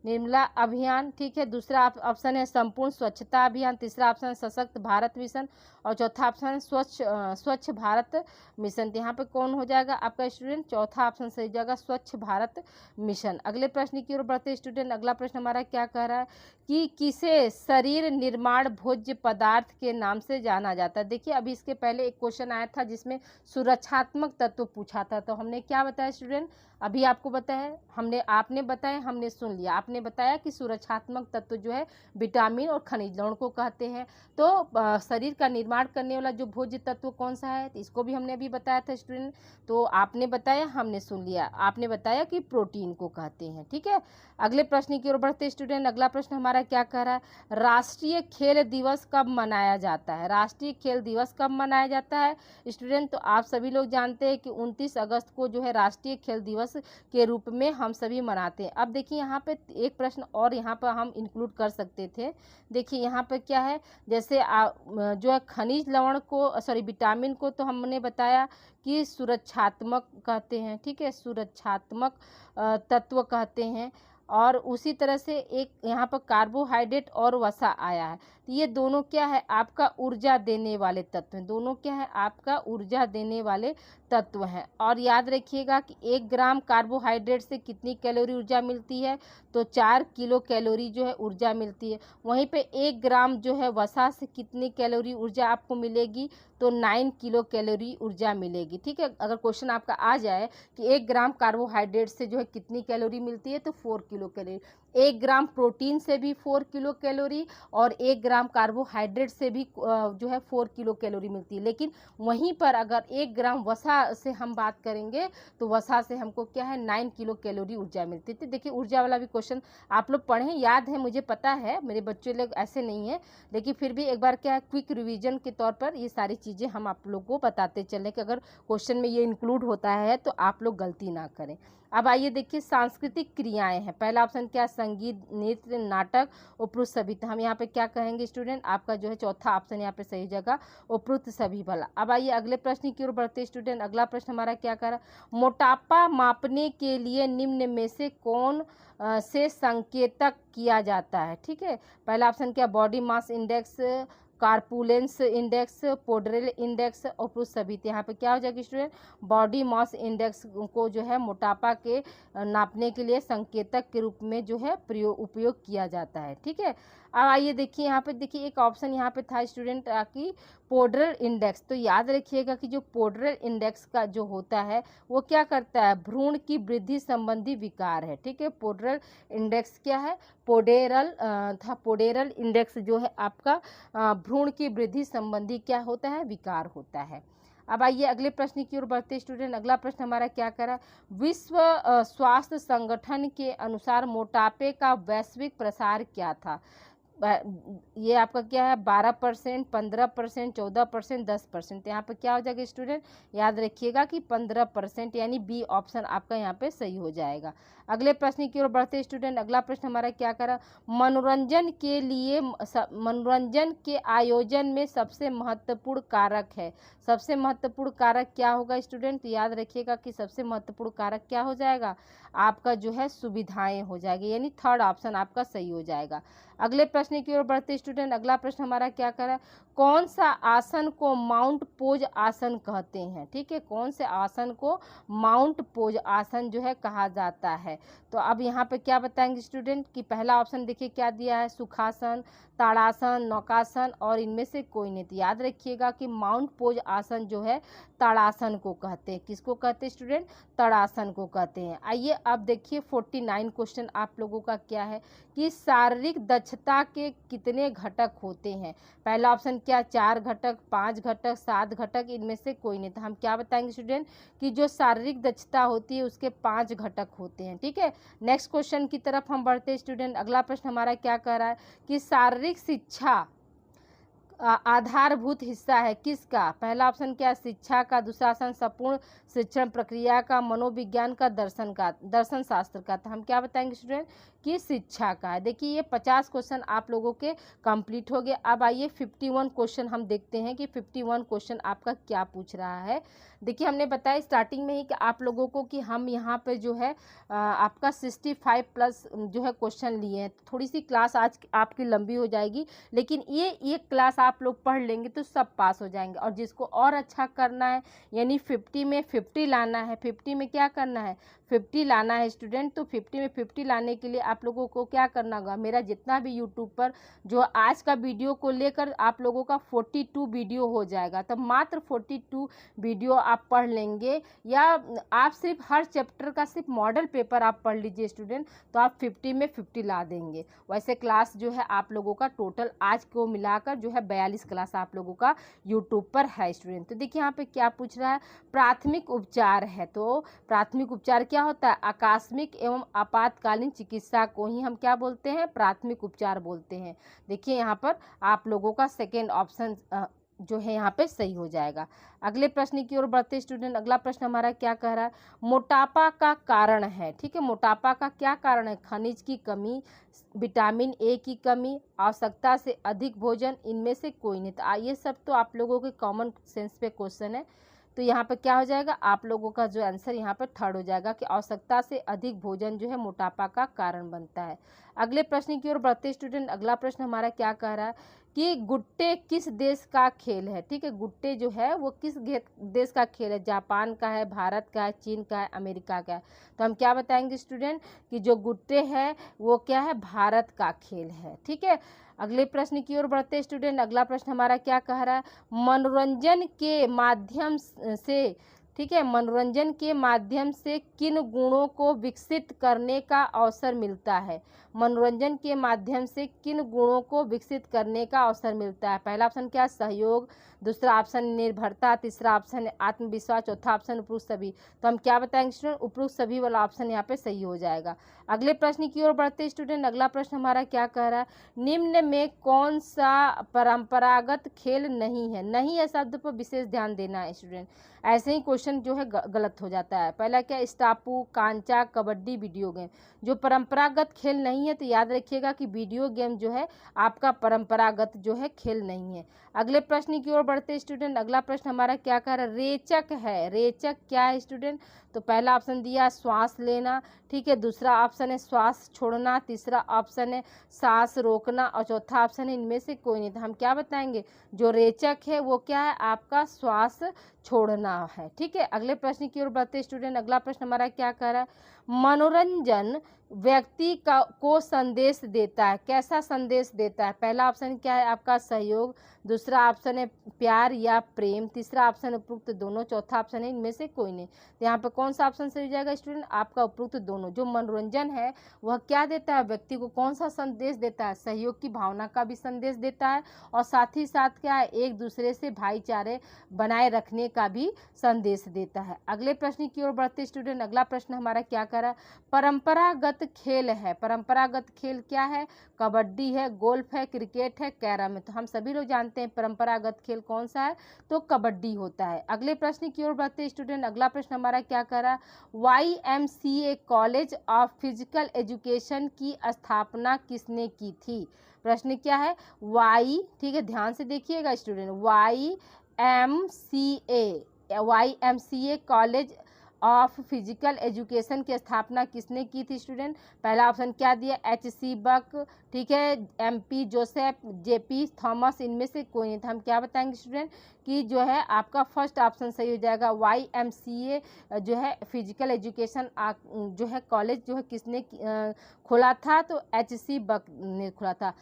निर्मला अभियान, ठीक है, दूसरा ऑप्शन है संपूर्ण स्वच्छता अभियान, तीसरा ऑप्शन सशक्त भारत मिशन और चौथा ऑप्शन स्वच्छ भारत मिशन। तो यहाँ पे कौन हो जाएगा आपका स्टूडेंट, चौथा ऑप्शन सही जाएगा स्वच्छ भारत मिशन। अगले प्रश्न की ओर बढ़ते स्टूडेंट। अगला प्रश्न हमारा क्या कह रहा है कि किसे शरीर निर्माण भोज्य पदार्थ के नाम से जाना जाता है। देखिए अभी इसके पहले एक क्वेश्चन आया था जिसमें सुरक्षात्मक तत्व पूछा था, तो हमने क्या बताया स्टूडेंट, अभी आपको बताया, आपने बताया, हमने सुन लिया, आपने बताया कि सुरक्षात्मक तत्व जो है विटामिन और खनिज लवण को कहते हैं। तो शरीर का निर्माण करने वाला जो भोज्य तत्व कौन सा है, तो इसको भी हमने अभी बताया था स्टूडेंट। तो आपने बताया, हमने सुन लिया, आपने बताया कि प्रोटीन को कहते हैं। ठीक है, अगले प्रश्न की ओर बढ़ते स्टूडेंट। अगला प्रश्न हमारा क्या कह रहा है, राष्ट्रीय खेल दिवस कब मनाया जाता है। राष्ट्रीय खेल दिवस कब मनाया जाता है स्टूडेंट, तो आप सभी लोग जानते हैं कि 29 अगस्त को जो है राष्ट्रीय खेल दिवस के रूप में हम सभी मनाते हैं। अब देखिए यहाँ पे एक प्रश्न और यहाँ पर हम इंक्लूड कर सकते थे। देखिए यहाँ पे क्या है, जैसे जो है खनिज लवण को, सॉरी विटामिन को तो हमने बताया कि सुरक्षात्मक कहते हैं, ठीक है, सुरक्षात्मक तत्व कहते हैं। और उसी तरह से एक यहाँ पर कार्बोहाइड्रेट और वसा आया है, तो ये दोनों क्या है आपका ऊर्जा देने वाले तत्व हैं, दोनों क्या है आपका ऊर्जा देने वाले तत्व हैं। और याद रखिएगा कि 1 ग्राम कार्बोहाइड्रेट से कितनी कैलोरी ऊर्जा मिलती है, तो 4 किलो कैलोरी जो है ऊर्जा मिलती है। वहीं पे 1 ग्राम जो है वसा से कितनी कैलोरी ऊर्जा आपको मिलेगी, तो 9 किलो कैलोरी ऊर्जा मिलेगी। ठीक है, अगर क्वेश्चन आपका आ जाए कि 1 ग्राम कार्बोहाइड्रेट से जो है कितनी कैलोरी मिलती है, तो 4 किलो कैलोरी। 1 ग्राम प्रोटीन से भी 4 किलो कैलोरी और 1 ग्राम कार्बोहाइड्रेट से भी जो है 4 किलो कैलोरी मिलती है। लेकिन वहीं पर अगर 1 ग्राम वसा से हम बात करेंगे तो वसा से हमको क्या है 9 किलो कैलोरी ऊर्जा मिलती थी। देखिए ऊर्जा वाला भी क्वेश्चन आप लोग पढ़ें, याद है, मुझे पता है मेरे बच्चे लोग ऐसे नहीं है, लेकिन फिर भी एक बार क्या है क्विक रिवीजन के तौर पर ये सारी चीज़ें हम आप लोग को बताते चलें कि अगर क्वेश्चन में ये इंक्लूड होता है तो आप लोग गलती ना करें। अब आइए देखिए सांस्कृतिक क्रियाएं हैं। पहला ऑप्शन क्या, संगीत, नृत्य, नाटक, उपरुक्त सभी। तो हम यहाँ पे क्या कहेंगे स्टूडेंट, आपका जो है चौथा ऑप्शन यहाँ पे सही जगह, उपरुक्त सभी भला। अब आइए अगले प्रश्न की ओर बढ़ते स्टूडेंट। अगला प्रश्न हमारा क्या कर रहा है, मोटापा मापने के लिए निम्न में से कौन से संकेतक किया जाता है। ठीक है, पहला ऑप्शन क्या, body mass index, corpulence index, ponderal index, और सभी। तो यहाँ पे क्या हो जाएगा स्टूडेंट, बॉडी मास इंडेक्स को जो है मोटापा के नापने के लिए संकेतक के रूप में जो है उपयोग किया जाता है। ठीक है, अब आइए देखिए यहाँ पे, देखिए एक ऑप्शन यहाँ पे था स्टूडेंट कि पोडरेल इंडेक्स। तो याद रखिएगा कि जो पोडरेल इंडेक्स का जो होता है वो क्या करता है, भ्रूण की वृद्धि संबंधी विकार है। ठीक है, पोडरेल इंडेक्स क्या है, पोडेरल था, पोडेरल इंडेक्स जो है आपका भ्रूण की वृद्धि संबंधी क्या होता है, विकार होता है। अब आइए अगले प्रश्न की ओर बढ़ते स्टूडेंट। अगला प्रश्न हमारा क्या करा, विश्व स्वास्थ्य संगठन के अनुसार मोटापे का वैश्विक प्रसार क्या था। ये आपका क्या है, 12%, 15%, 14%, 10%। यहाँ पे क्या हो जाएगा स्टूडेंट, याद रखिएगा कि 15%, यानी बी ऑप्शन आपका यहाँ पे सही हो जाएगा। अगले प्रश्न की ओर बढ़ते स्टूडेंट। अगला प्रश्न हमारा क्या करा, मनोरंजन के लिए मनोरंजन के आयोजन में सबसे महत्वपूर्ण कारक है। सबसे महत्वपूर्ण कारक क्या होगा स्टूडेंट, याद रखिएगा कि सबसे महत्वपूर्ण कारक क्या हो जाएगा, आपका जो है सुविधाएं हो जाएगी, यानी थर्ड ऑप्शन आपका सही हो जाएगा। अगले प्रश्न की ओर बढ़ते स्टूडेंट। अगला प्रश्न हमारा क्या करा, कौन सा आसन को माउंट पोज आसन कहते हैं। ठीक है, कौन से आसन को माउंट पोज आसन जो है कहा जाता है। तो अब यहाँ पे क्या बताएंगे स्टूडेंट कि पहला ऑप्शन देखिए क्या दिया है, सुखासन, ताड़ासन, नौकासन, और इनमें से कोई नहीं। तो याद रखिएगा कि माउंट पोज आसन जो है ताड़ासन को कहते हैं। किसको कहते हैं स्टूडेंट, ताड़ासन को कहते हैं। आइए अब देखिए 49 क्वेश्चन आप लोगों का क्या है कि शारीरिक दक्षता के कितने घटक होते हैं। पहला ऑप्शन क्या, 4 घटक, 5 घटक, 7 घटक, इनमें से कोई नहीं। तो हम क्या बताएंगे स्टूडेंट कि जो शारीरिक दक्षता होती है उसके 5 घटक होते हैं। ठीक है, नेक्स्ट क्वेश्चन की तरफ हम बढ़ते हैं स्टूडेंट। अगला प्रश्न हमारा क्या कह रहा है कि शारीरिक शिक्षा आधारभूत हिस्सा है किसका। पहला ऑप्शन क्या, शिक्षा का, दूसरा ऑप्शन संपूर्ण शिक्षण प्रक्रिया का, मनोविज्ञान का, दर्शन का, दर्शन शास्त्र का। तो हम क्या बताएंगे स्टूडेंट कि शिक्षा का है। देखिए ये 50 क्वेश्चन आप लोगों के कंप्लीट हो गए। अब आइए 51 क्वेश्चन हम देखते हैं कि 51 क्वेश्चन आपका क्या पूछ रहा है। देखिए हमने बताया स्टार्टिंग में ही कि आप लोगों को कि हम यहाँ पे जो है आपका 65 प्लस जो है क्वेश्चन लिए हैं। थोड़ी सी क्लास आज आपकी लंबी हो जाएगी, लेकिन ये एक क्लास आप लोग पढ़ लेंगे तो सब पास हो जाएंगे। और जिसको और अच्छा करना है, यानी 50 में 50 लाना है, 50 में क्या करना है, 50 लाना है स्टूडेंट। तो 50 में 50 लाने के लिए आप लोगों को क्या करना होगा, मेरा जितना भी यूट्यूब पर जो आज का वीडियो को लेकर आप लोगों का 42 वीडियो हो जाएगा। तब मात्र 42 वीडियो आप पढ़ लेंगे, या आप सिर्फ हर चैप्टर का सिर्फ मॉडल पेपर आप पढ़ लीजिए स्टूडेंट, तो आप 50 में 50 ला देंगे। वैसे क्लास जो है आप लोगों का टोटल आज को मिलाकर जो है 42 क्लास आप लोगों का यूट्यूब पर है स्टूडेंट। तो देखिए यहाँ पे क्या पूछ रहा है, प्राथमिक उपचार है। तो प्राथमिक उपचार क्या होता है, आकस्मिक एवं आपातकालीन चिकित्सा को ही हम क्या बोलते हैं, प्राथमिक उपचार बोलते हैं। देखिए यहाँ पर आप लोगों का सेकेंड ऑप्शन जो है यहाँ पे सही हो जाएगा। अगले प्रश्न की ओर बढ़ते स्टूडेंट। अगला प्रश्न हमारा क्या कह रहा है, मोटापा का कारण है। ठीक है, मोटापा का क्या कारण है, खनिज की कमी, विटामिन ए की कमी, आवश्यकता से अधिक भोजन, इनमें से कोई नहीं। तो ये सब तो आप लोगों के कॉमन सेंस पे क्वेश्चन है। तो यहाँ पे क्या हो जाएगा, आप लोगों का जो आंसर यहाँ पर थर्ड हो जाएगा कि आवश्यकता से अधिक भोजन जो है मोटापा का कारण बनता है। अगले प्रश्न की ओर बढ़ते स्टूडेंट, अगला प्रश्न हमारा क्या कह रहा है कि गुट्टे किस देश का खेल है। ठीक है, गुट्टे जो है वो किस देश का खेल है, जापान का है, भारत का है, चीन का है, अमेरिका का है। तो हम क्या बताएंगे स्टूडेंट कि जो गुट्टे है वो क्या है, भारत का खेल है। ठीक है, अगले प्रश्न की ओर बढ़ते स्टूडेंट, अगला प्रश्न हमारा क्या कह रहा है, मनोरंजन के माध्यम से, ठीक है, मनोरंजन के माध्यम से किन गुणों को विकसित करने का अवसर मिलता है। मनोरंजन के माध्यम से किन गुणों को विकसित करने का अवसर मिलता है। पहला ऑप्शन क्या है, सहयोग, दूसरा ऑप्शन निर्भरता, तीसरा ऑप्शन आत्मविश्वास, चौथा ऑप्शन उपरोक्त सभी। तो हम क्या बताएंगे स्टूडेंट, उपरोक्त सभी वाला ऑप्शन यहाँ पे सही हो जाएगा। अगले प्रश्न की ओर बढ़ते स्टूडेंट, अगला प्रश्न हमारा क्या कह रहा है, निम्न में कौन सा परंपरागत खेल नहीं है। नहीं है शब्द पर विशेष ध्यान देना है स्टूडेंट, ऐसे ही क्वेश्चन जो है गलत हो जाता है। पहला क्या, स्टापू, कांचा, कबड्डी, वीडियो गेम। जो परंपरागत खेल नहीं है तो याद रखिएगा कि वीडियो गेम जो है आपका परंपरागत जो है खेल नहीं है। अगले प्रश्न की ओर बढ़ते स्टूडेंट, अगला प्रश्न हमारा क्या कह रहा है, रेचक है। रेचक क्या है स्टूडेंट, तो पहला ऑप्शन दिया श्वास लेना, ठीक है, दूसरा ऑप्शन है श्वास छोड़ना, तीसरा ऑप्शन है सांस रोकना और चौथा ऑप्शन है इनमें से कोई नहीं। तो हम क्या बताएंगे, जो रेचक है वो क्या है, आपका श्वास छोड़ना है। ठीक है, अगले प्रश्न की ओर बढ़ते स्टूडेंट, अगला प्रश्न हमारा क्या कह रहा है, मनोरंजन व्यक्ति को संदेश देता है। कैसा संदेश देता है। पहला ऑप्शन क्या है आपका सहयोग, दूसरा ऑप्शन है प्यार या प्रेम, तीसरा ऑप्शन उपरोक्त दोनों, चौथा ऑप्शन है इनमें से कोई नहीं। तो यहाँ पे कौन सा ऑप्शन सही हो जाएगा स्टूडेंट, आपका उपरोक्त दोनों। जो मनोरंजन है वह क्या देता है, व्यक्ति को कौन सा संदेश देता है, सहयोग की भावना का भी संदेश देता है और साथ ही साथ क्या है, एक दूसरे से भाईचारे बनाए रखने का भी संदेश देता है। अगले प्रश्न की ओर बढ़ते स्टूडेंट, अगला प्रश्न हमारा क्या कर रहा है, परंपरागत खेल है। परंपरागत खेल क्या है, कबड्डी है, गोल्फ है, क्रिकेट है, कैरम है। तो हम सभी लोग जानते हैं परंपरागत खेल कौन सा है, तो कबड्डी होता है। अगले प्रश्न की ओर बढ़ते स्टूडेंट, अगला प्रश्न हमारा क्या कर रहा है, YMCA college of physical education की स्थापना किसने की थी। प्रश्न क्या है, ठीक है, ध्यान से देखिएगा student, YMCA college of physical education की स्थापना किसने की थी स्टूडेंट। पहला ऑप्शन क्या दिया, HC बक, ठीक है, MP जोसेफ, JP थॉमस, इनमें से कोई नहीं। तो हम क्या बताएंगे स्टूडेंट कि जो है आपका फर्स्ट ऑप्शन सही हो जाएगा। YMCA जो है फिजिकल एजुकेशन जो है कॉलेज जो है किसने खोला था, तो HC बक ने खोला था।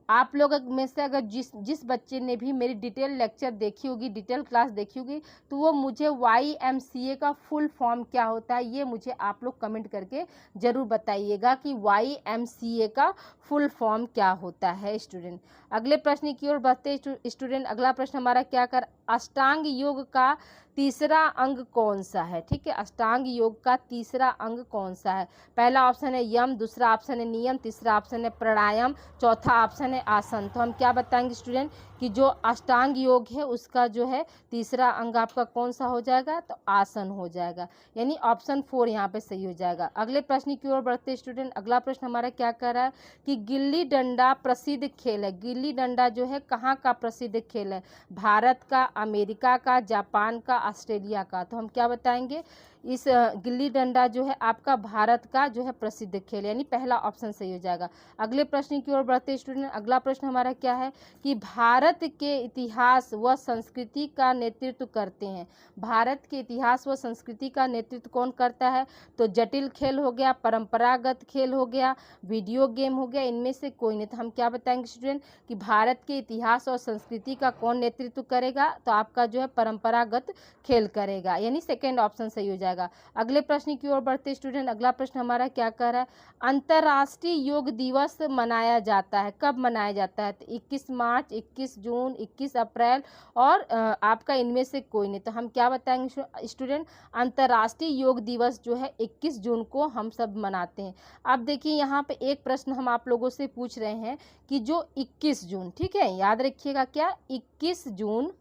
आप लोग में से अगर जिस बच्चे ने भी मेरी डिटेल लेक्चर देखी होगी, डिटेल क्लास देखी होगी, तो वो मुझे YMCA का फुल फॉर्म क्या होता है ये मुझे आप लोग कमेंट करके ज़रूर बताइएगा कि YMCA का फुल फॉर्म क्या होता है स्टूडेंट। अगले प्रश्न की ओर बढ़ते स्टूडेंट, अगला प्रश्न हमारा क्या कर, अष्टांग योग का तीसरा अंग कौन सा है। ठीक है, अष्टांग योग का तीसरा अंग कौन सा है। पहला ऑप्शन है यम, दूसरा ऑप्शन है नियम, तीसरा ऑप्शन है प्राणायाम, चौथा ऑप्शन है आसन। तो हम क्या बताएंगे स्टूडेंट कि जो अष्टांग योग है उसका जो है तीसरा अंग आपका कौन सा हो जाएगा, तो आसन हो जाएगा, यानी ऑप्शन 4 यहाँ पे सही हो जाएगा। अगले प्रश्न की ओर बढ़ते स्टूडेंट, अगला प्रश्न हमारा क्या कर रहा है कि गिल्ली डंडा प्रसिद्ध खेल है। गिल्ली डंडा जो है कहाँ का प्रसिद्ध खेल है, भारत का, अमेरिका का, जापान का, ऑस्ट्रेलिया का। तो हम क्या बताएंगे, इस गिल्ली डंडा जो है आपका भारत का जो है प्रसिद्ध खेल, यानी पहला ऑप्शन सही हो जाएगा। अगले प्रश्न की ओर बढ़ते स्टूडेंट, अगला प्रश्न हमारा क्या है कि भारत के इतिहास व संस्कृति का नेतृत्व करते हैं। भारत के इतिहास व संस्कृति का नेतृत्व कौन करता है, तो जटिल खेल हो गया, परंपरागत खेल हो गया, वीडियो गेम हो गया, इनमें से कोई नहीं। तो हम क्या बताएंगे स्टूडेंट कि भारत के इतिहास और संस्कृति का कौन नेतृत्व करेगा, तो आपका जो है परंपरागत खेल करेगा, यानी सेकेंड ऑप्शन सही हो जाएगा। अगले प्रश्न की ओर बढ़ते स्टूडेंट, अगला प्रश्न हमारा क्या कह रहा है, अंतर्राष्ट्रीय योग दिवस मनाया जाता है, कब मनाया जाता है, तो 21 मार्च, 21 जून, 21 अप्रैल और आपका इनमें से कोई नहीं। तो हम क्या बताएंगे स्टूडेंट, अंतर्राष्ट्रीय योग दिवस जो है 21 जून को हम सब मनाते हैं। अब देखिए यहाँ पे एक प्रश्न हम आप लोगों से पूछ रहे हैं कि जो 21 जून, ठीक है, याद रखिएगा क्या, 21 जून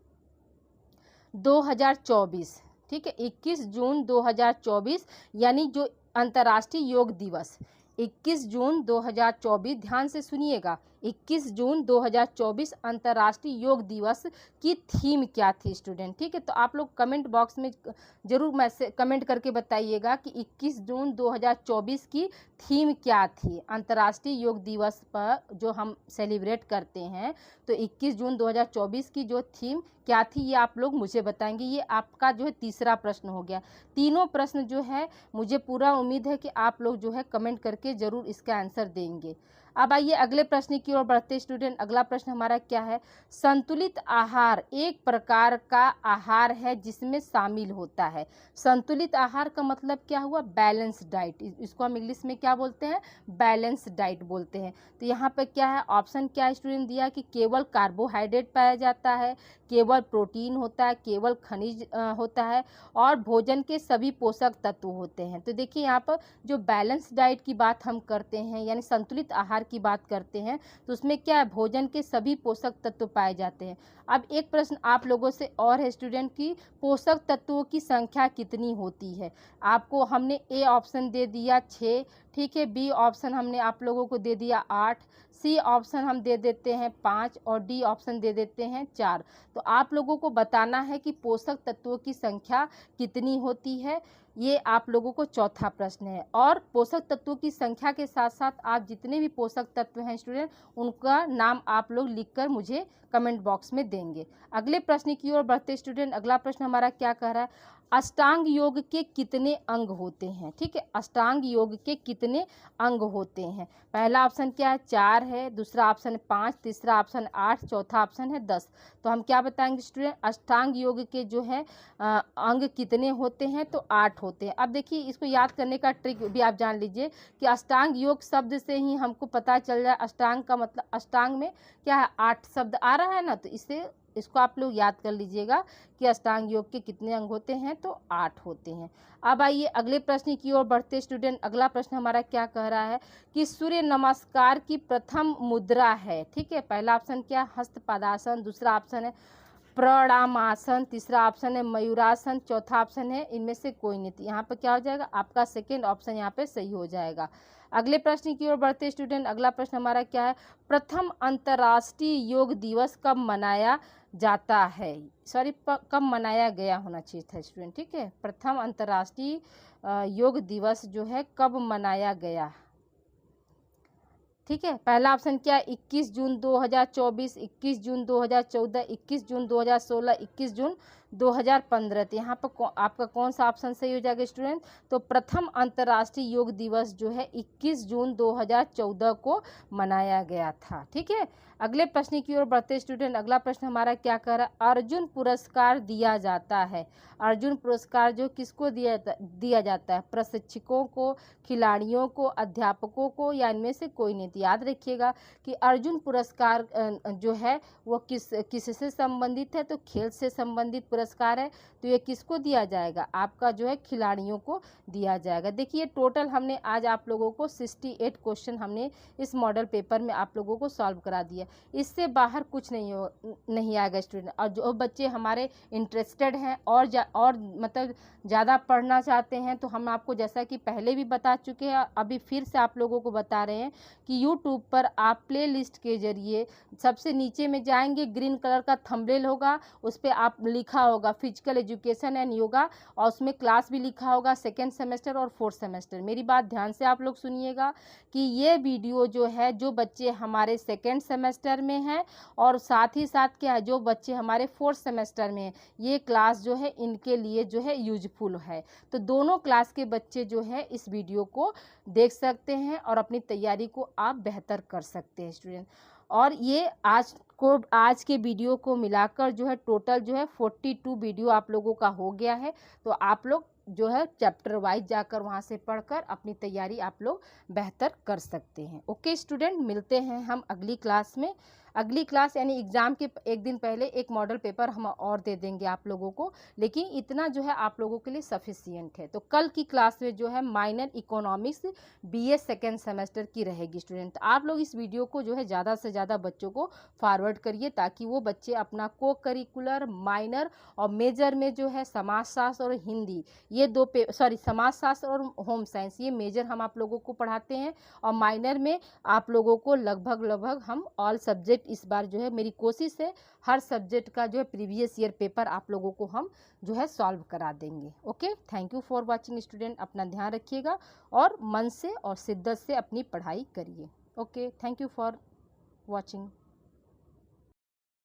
2024, ठीक है, 21 जून 2024 यानी जो अंतर्राष्ट्रीय योग दिवस, 21 जून 2024, ध्यान से सुनिएगा, 21 जून 2024 अंतर्राष्ट्रीय योग दिवस की थीम क्या थी स्टूडेंट? ठीक है, तो आप लोग कमेंट बॉक्स में ज़रूर मैसेज कमेंट करके बताइएगा कि 21 जून 2024 की थीम क्या थी अंतर्राष्ट्रीय योग दिवस पर जो हम सेलिब्रेट करते हैं। तो 21 जून 2024 की जो थीम क्या थी ये आप लोग मुझे बताएंगे। ये आपका जो है तीसरा प्रश्न हो गया। तीनों प्रश्न जो है मुझे पूरा उम्मीद है कि आप लोग जो है कमेंट करके ज़रूर इसका आंसर देंगे। अब आइए अगले प्रश्न की ओर बढ़ते स्टूडेंट। अगला प्रश्न हमारा क्या है? संतुलित आहार एक प्रकार का आहार है जिसमें शामिल होता है। संतुलित आहार का मतलब क्या हुआ? Balance diet. इसको हम इंग्लिश में क्या बोलते हैं? बैलेंस डाइट बोलते हैं। तो यहाँ पर क्या है ऑप्शन क्या है स्टूडेंट दिया कि केवल कार्बोहाइड्रेट पाया जाता है, केवल प्रोटीन होता है, केवल खनिज होता है और भोजन के सभी पोषक तत्व होते हैं। तो देखिए यहाँ पर जो बैलेंस डाइट की बात हम करते हैं यानी संतुलित आहार की बात करते हैं तो उसमें क्या है? भोजन के सभी पोषक तत्व पाए जाते हैं। अब एक प्रश्न आप लोगों से और है स्टूडेंट की पोषक तत्वों की संख्या कितनी होती है? आपको हमने ए ऑप्शन दे दिया 6, ठीक है, बी ऑप्शन हमने आप लोगों को दे दिया 8, सी ऑप्शन हम दे देते हैं 5 और डी ऑप्शन दे देते हैं 4। तो आप लोगों को बताना है कि पोषक तत्वों की संख्या कितनी होती है। ये आप लोगों को चौथा प्रश्न है। और पोषक तत्वों की संख्या के साथ साथ आप जितने भी पोषक तत्व हैं स्टूडेंट उनका नाम आप लोग लिखकर मुझे कमेंट बॉक्स में देंगे। अगले प्रश्न की ओर बढ़ते स्टूडेंट। अगला प्रश्न हमारा क्या कह रहा है? अष्टांग योग के कितने अंग होते हैं? ठीक है, अष्टांग योग के कितने अंग होते हैं? पहला ऑप्शन क्या है? 4 है, दूसरा ऑप्शन है 5, तीसरा ऑप्शन 8, चौथा ऑप्शन है 10। तो हम क्या बताएंगे स्टूडेंट? अष्टांग योग के जो है अंग कितने होते हैं? तो 8 होते हैं। अब देखिए इसको याद करने का ट्रिक भी आप जान लीजिए कि अष्टांग योग शब्द से ही हमको पता चल जाए अष्टांग का मतलब अष्टांग में क्या है 8 शब्द आ रहा है ना, तो इसको आप लोग याद कर लीजिएगा कि अष्टांग योग के कितने अंग होते हैं? तो 8 होते हैं। अब आइए अगले प्रश्न की ओर बढ़ते स्टूडेंट। अगला प्रश्न हमारा क्या कह रहा है कि सूर्य नमस्कार की प्रथम मुद्रा है। ठीक है, पहला ऑप्शन क्या? हस्तपादासन, दूसरा ऑप्शन है प्रणामासन, तीसरा ऑप्शन है मयूरासन, चौथा ऑप्शन है इनमें से कोई नहीं। तो यहाँ पर क्या हो जाएगा? आपका सेकेंड ऑप्शन यहाँ पे सही हो जाएगा। अगले प्रश्न की ओर बढ़ते स्टूडेंट। अगला प्रश्न हमारा क्या है? प्रथम अंतर्राष्ट्रीय योग दिवस कब मनाया जाता है? सॉरी, कब मनाया गया होना चाहिए था स्टूडेंट। ठीक है, प्रथम अंतर्राष्ट्रीय योग दिवस जो है कब मनाया गया? ठीक है, पहला ऑप्शन क्या है? 21 जून 2024, 21 जून 2014, 21 जून 2016, 21 जून 2015। तो यहाँ पर आपका कौन सा ऑप्शन सही हो जाएगा स्टूडेंट? तो प्रथम अंतर्राष्ट्रीय योग दिवस जो है 21 जून 2014 को मनाया गया था। ठीक है, अगले प्रश्न की ओर बढ़ते स्टूडेंट। अगला प्रश्न हमारा क्या कह रहा है? अर्जुन पुरस्कार दिया जाता है। अर्जुन पुरस्कार जो किसको दिया जाता है? प्रशिक्षकों को, खिलाड़ियों को, अध्यापकों को या इनमें से कोई नहीं। याद रखिएगा कि अर्जुन पुरस्कार जो है वो किससे संबंधित है? तो खेल से संबंधित पुरस्कार है। तो ये किसको दिया जाएगा? आपका जो है खिलाड़ियों को दिया जाएगा। देखिए टोटल हमने आज आप लोगों को 68 क्वेश्चन हमने इस मॉडल पेपर में आप लोगों को सॉल्व करा दिया। इससे बाहर कुछ नहीं आएगा स्टूडेंट। और जो बच्चे हमारे इंटरेस्टेड हैं और मतलब ज़्यादा पढ़ना चाहते हैं तो हम आपको जैसा कि पहले भी बता चुके हैं अभी फिर से आप लोगों को बता रहे हैं कि यूट्यूब पर आप प्ले लिस्ट के जरिए सबसे नीचे में जाएंगे, ग्रीन कलर का थंबनेल होगा, उस पर आप लिखा होगा फिजिकल एजुकेशन एंड योगा और उसमें क्लास भी लिखा होगा 2nd सेमेस्टर और 4th सेमेस्टर। मेरी बात ध्यान से आप लोग सुनिएगा कि ये वीडियो जो है जो बच्चे हमारे 2nd सेमेस्टर में हैं और साथ ही साथ क्या है जो बच्चे हमारे 4th सेमेस्टर में हैं, ये क्लास जो है इनके लिए जो है यूजफुल है। तो दोनों क्लास के बच्चे जो है इस वीडियो को देख सकते हैं और अपनी तैयारी को आप बेहतर कर सकते हैं स्टूडेंट। और ये आज के वीडियो को मिलाकर जो है टोटल जो है 42 वीडियो आप लोगों का हो गया है। तो आप लोग जो है चैप्टर वाइज जाकर वहाँ से पढ़कर अपनी तैयारी आप लोग बेहतर कर सकते हैं। ओके स्टूडेंट, मिलते हैं हम अगली क्लास में। अगली क्लास यानी एग्ज़ाम के एक दिन पहले एक मॉडल पेपर हम और दे देंगे आप लोगों को, लेकिन इतना जो है आप लोगों के लिए सफिशिएंट है। तो कल की क्लास में जो है minor economics BA second semester की रहेगी स्टूडेंट। आप लोग इस वीडियो को जो है ज़्यादा से ज़्यादा बच्चों को फॉरवर्ड करिए, ताकि वो बच्चे अपना को करिकुलर माइनर और मेजर में जो है समाजशास्त्र और हिंदी, ये दो समाजशास्त्र और होम साइंस, ये मेजर हम आप लोगों को पढ़ाते हैं, और माइनर में आप लोगों को लगभग हम ऑल सब्जेक्ट इस बार जो है मेरी कोशिश है हर सब्जेक्ट का जो है प्रीवियस ईयर पेपर आप लोगों को हम जो है सॉल्व करा देंगे। Okay, thank you for watching student. अपना ध्यान रखिएगा और मन से और शिद्दत से अपनी पढ़ाई करिए। Okay, thank you for watching.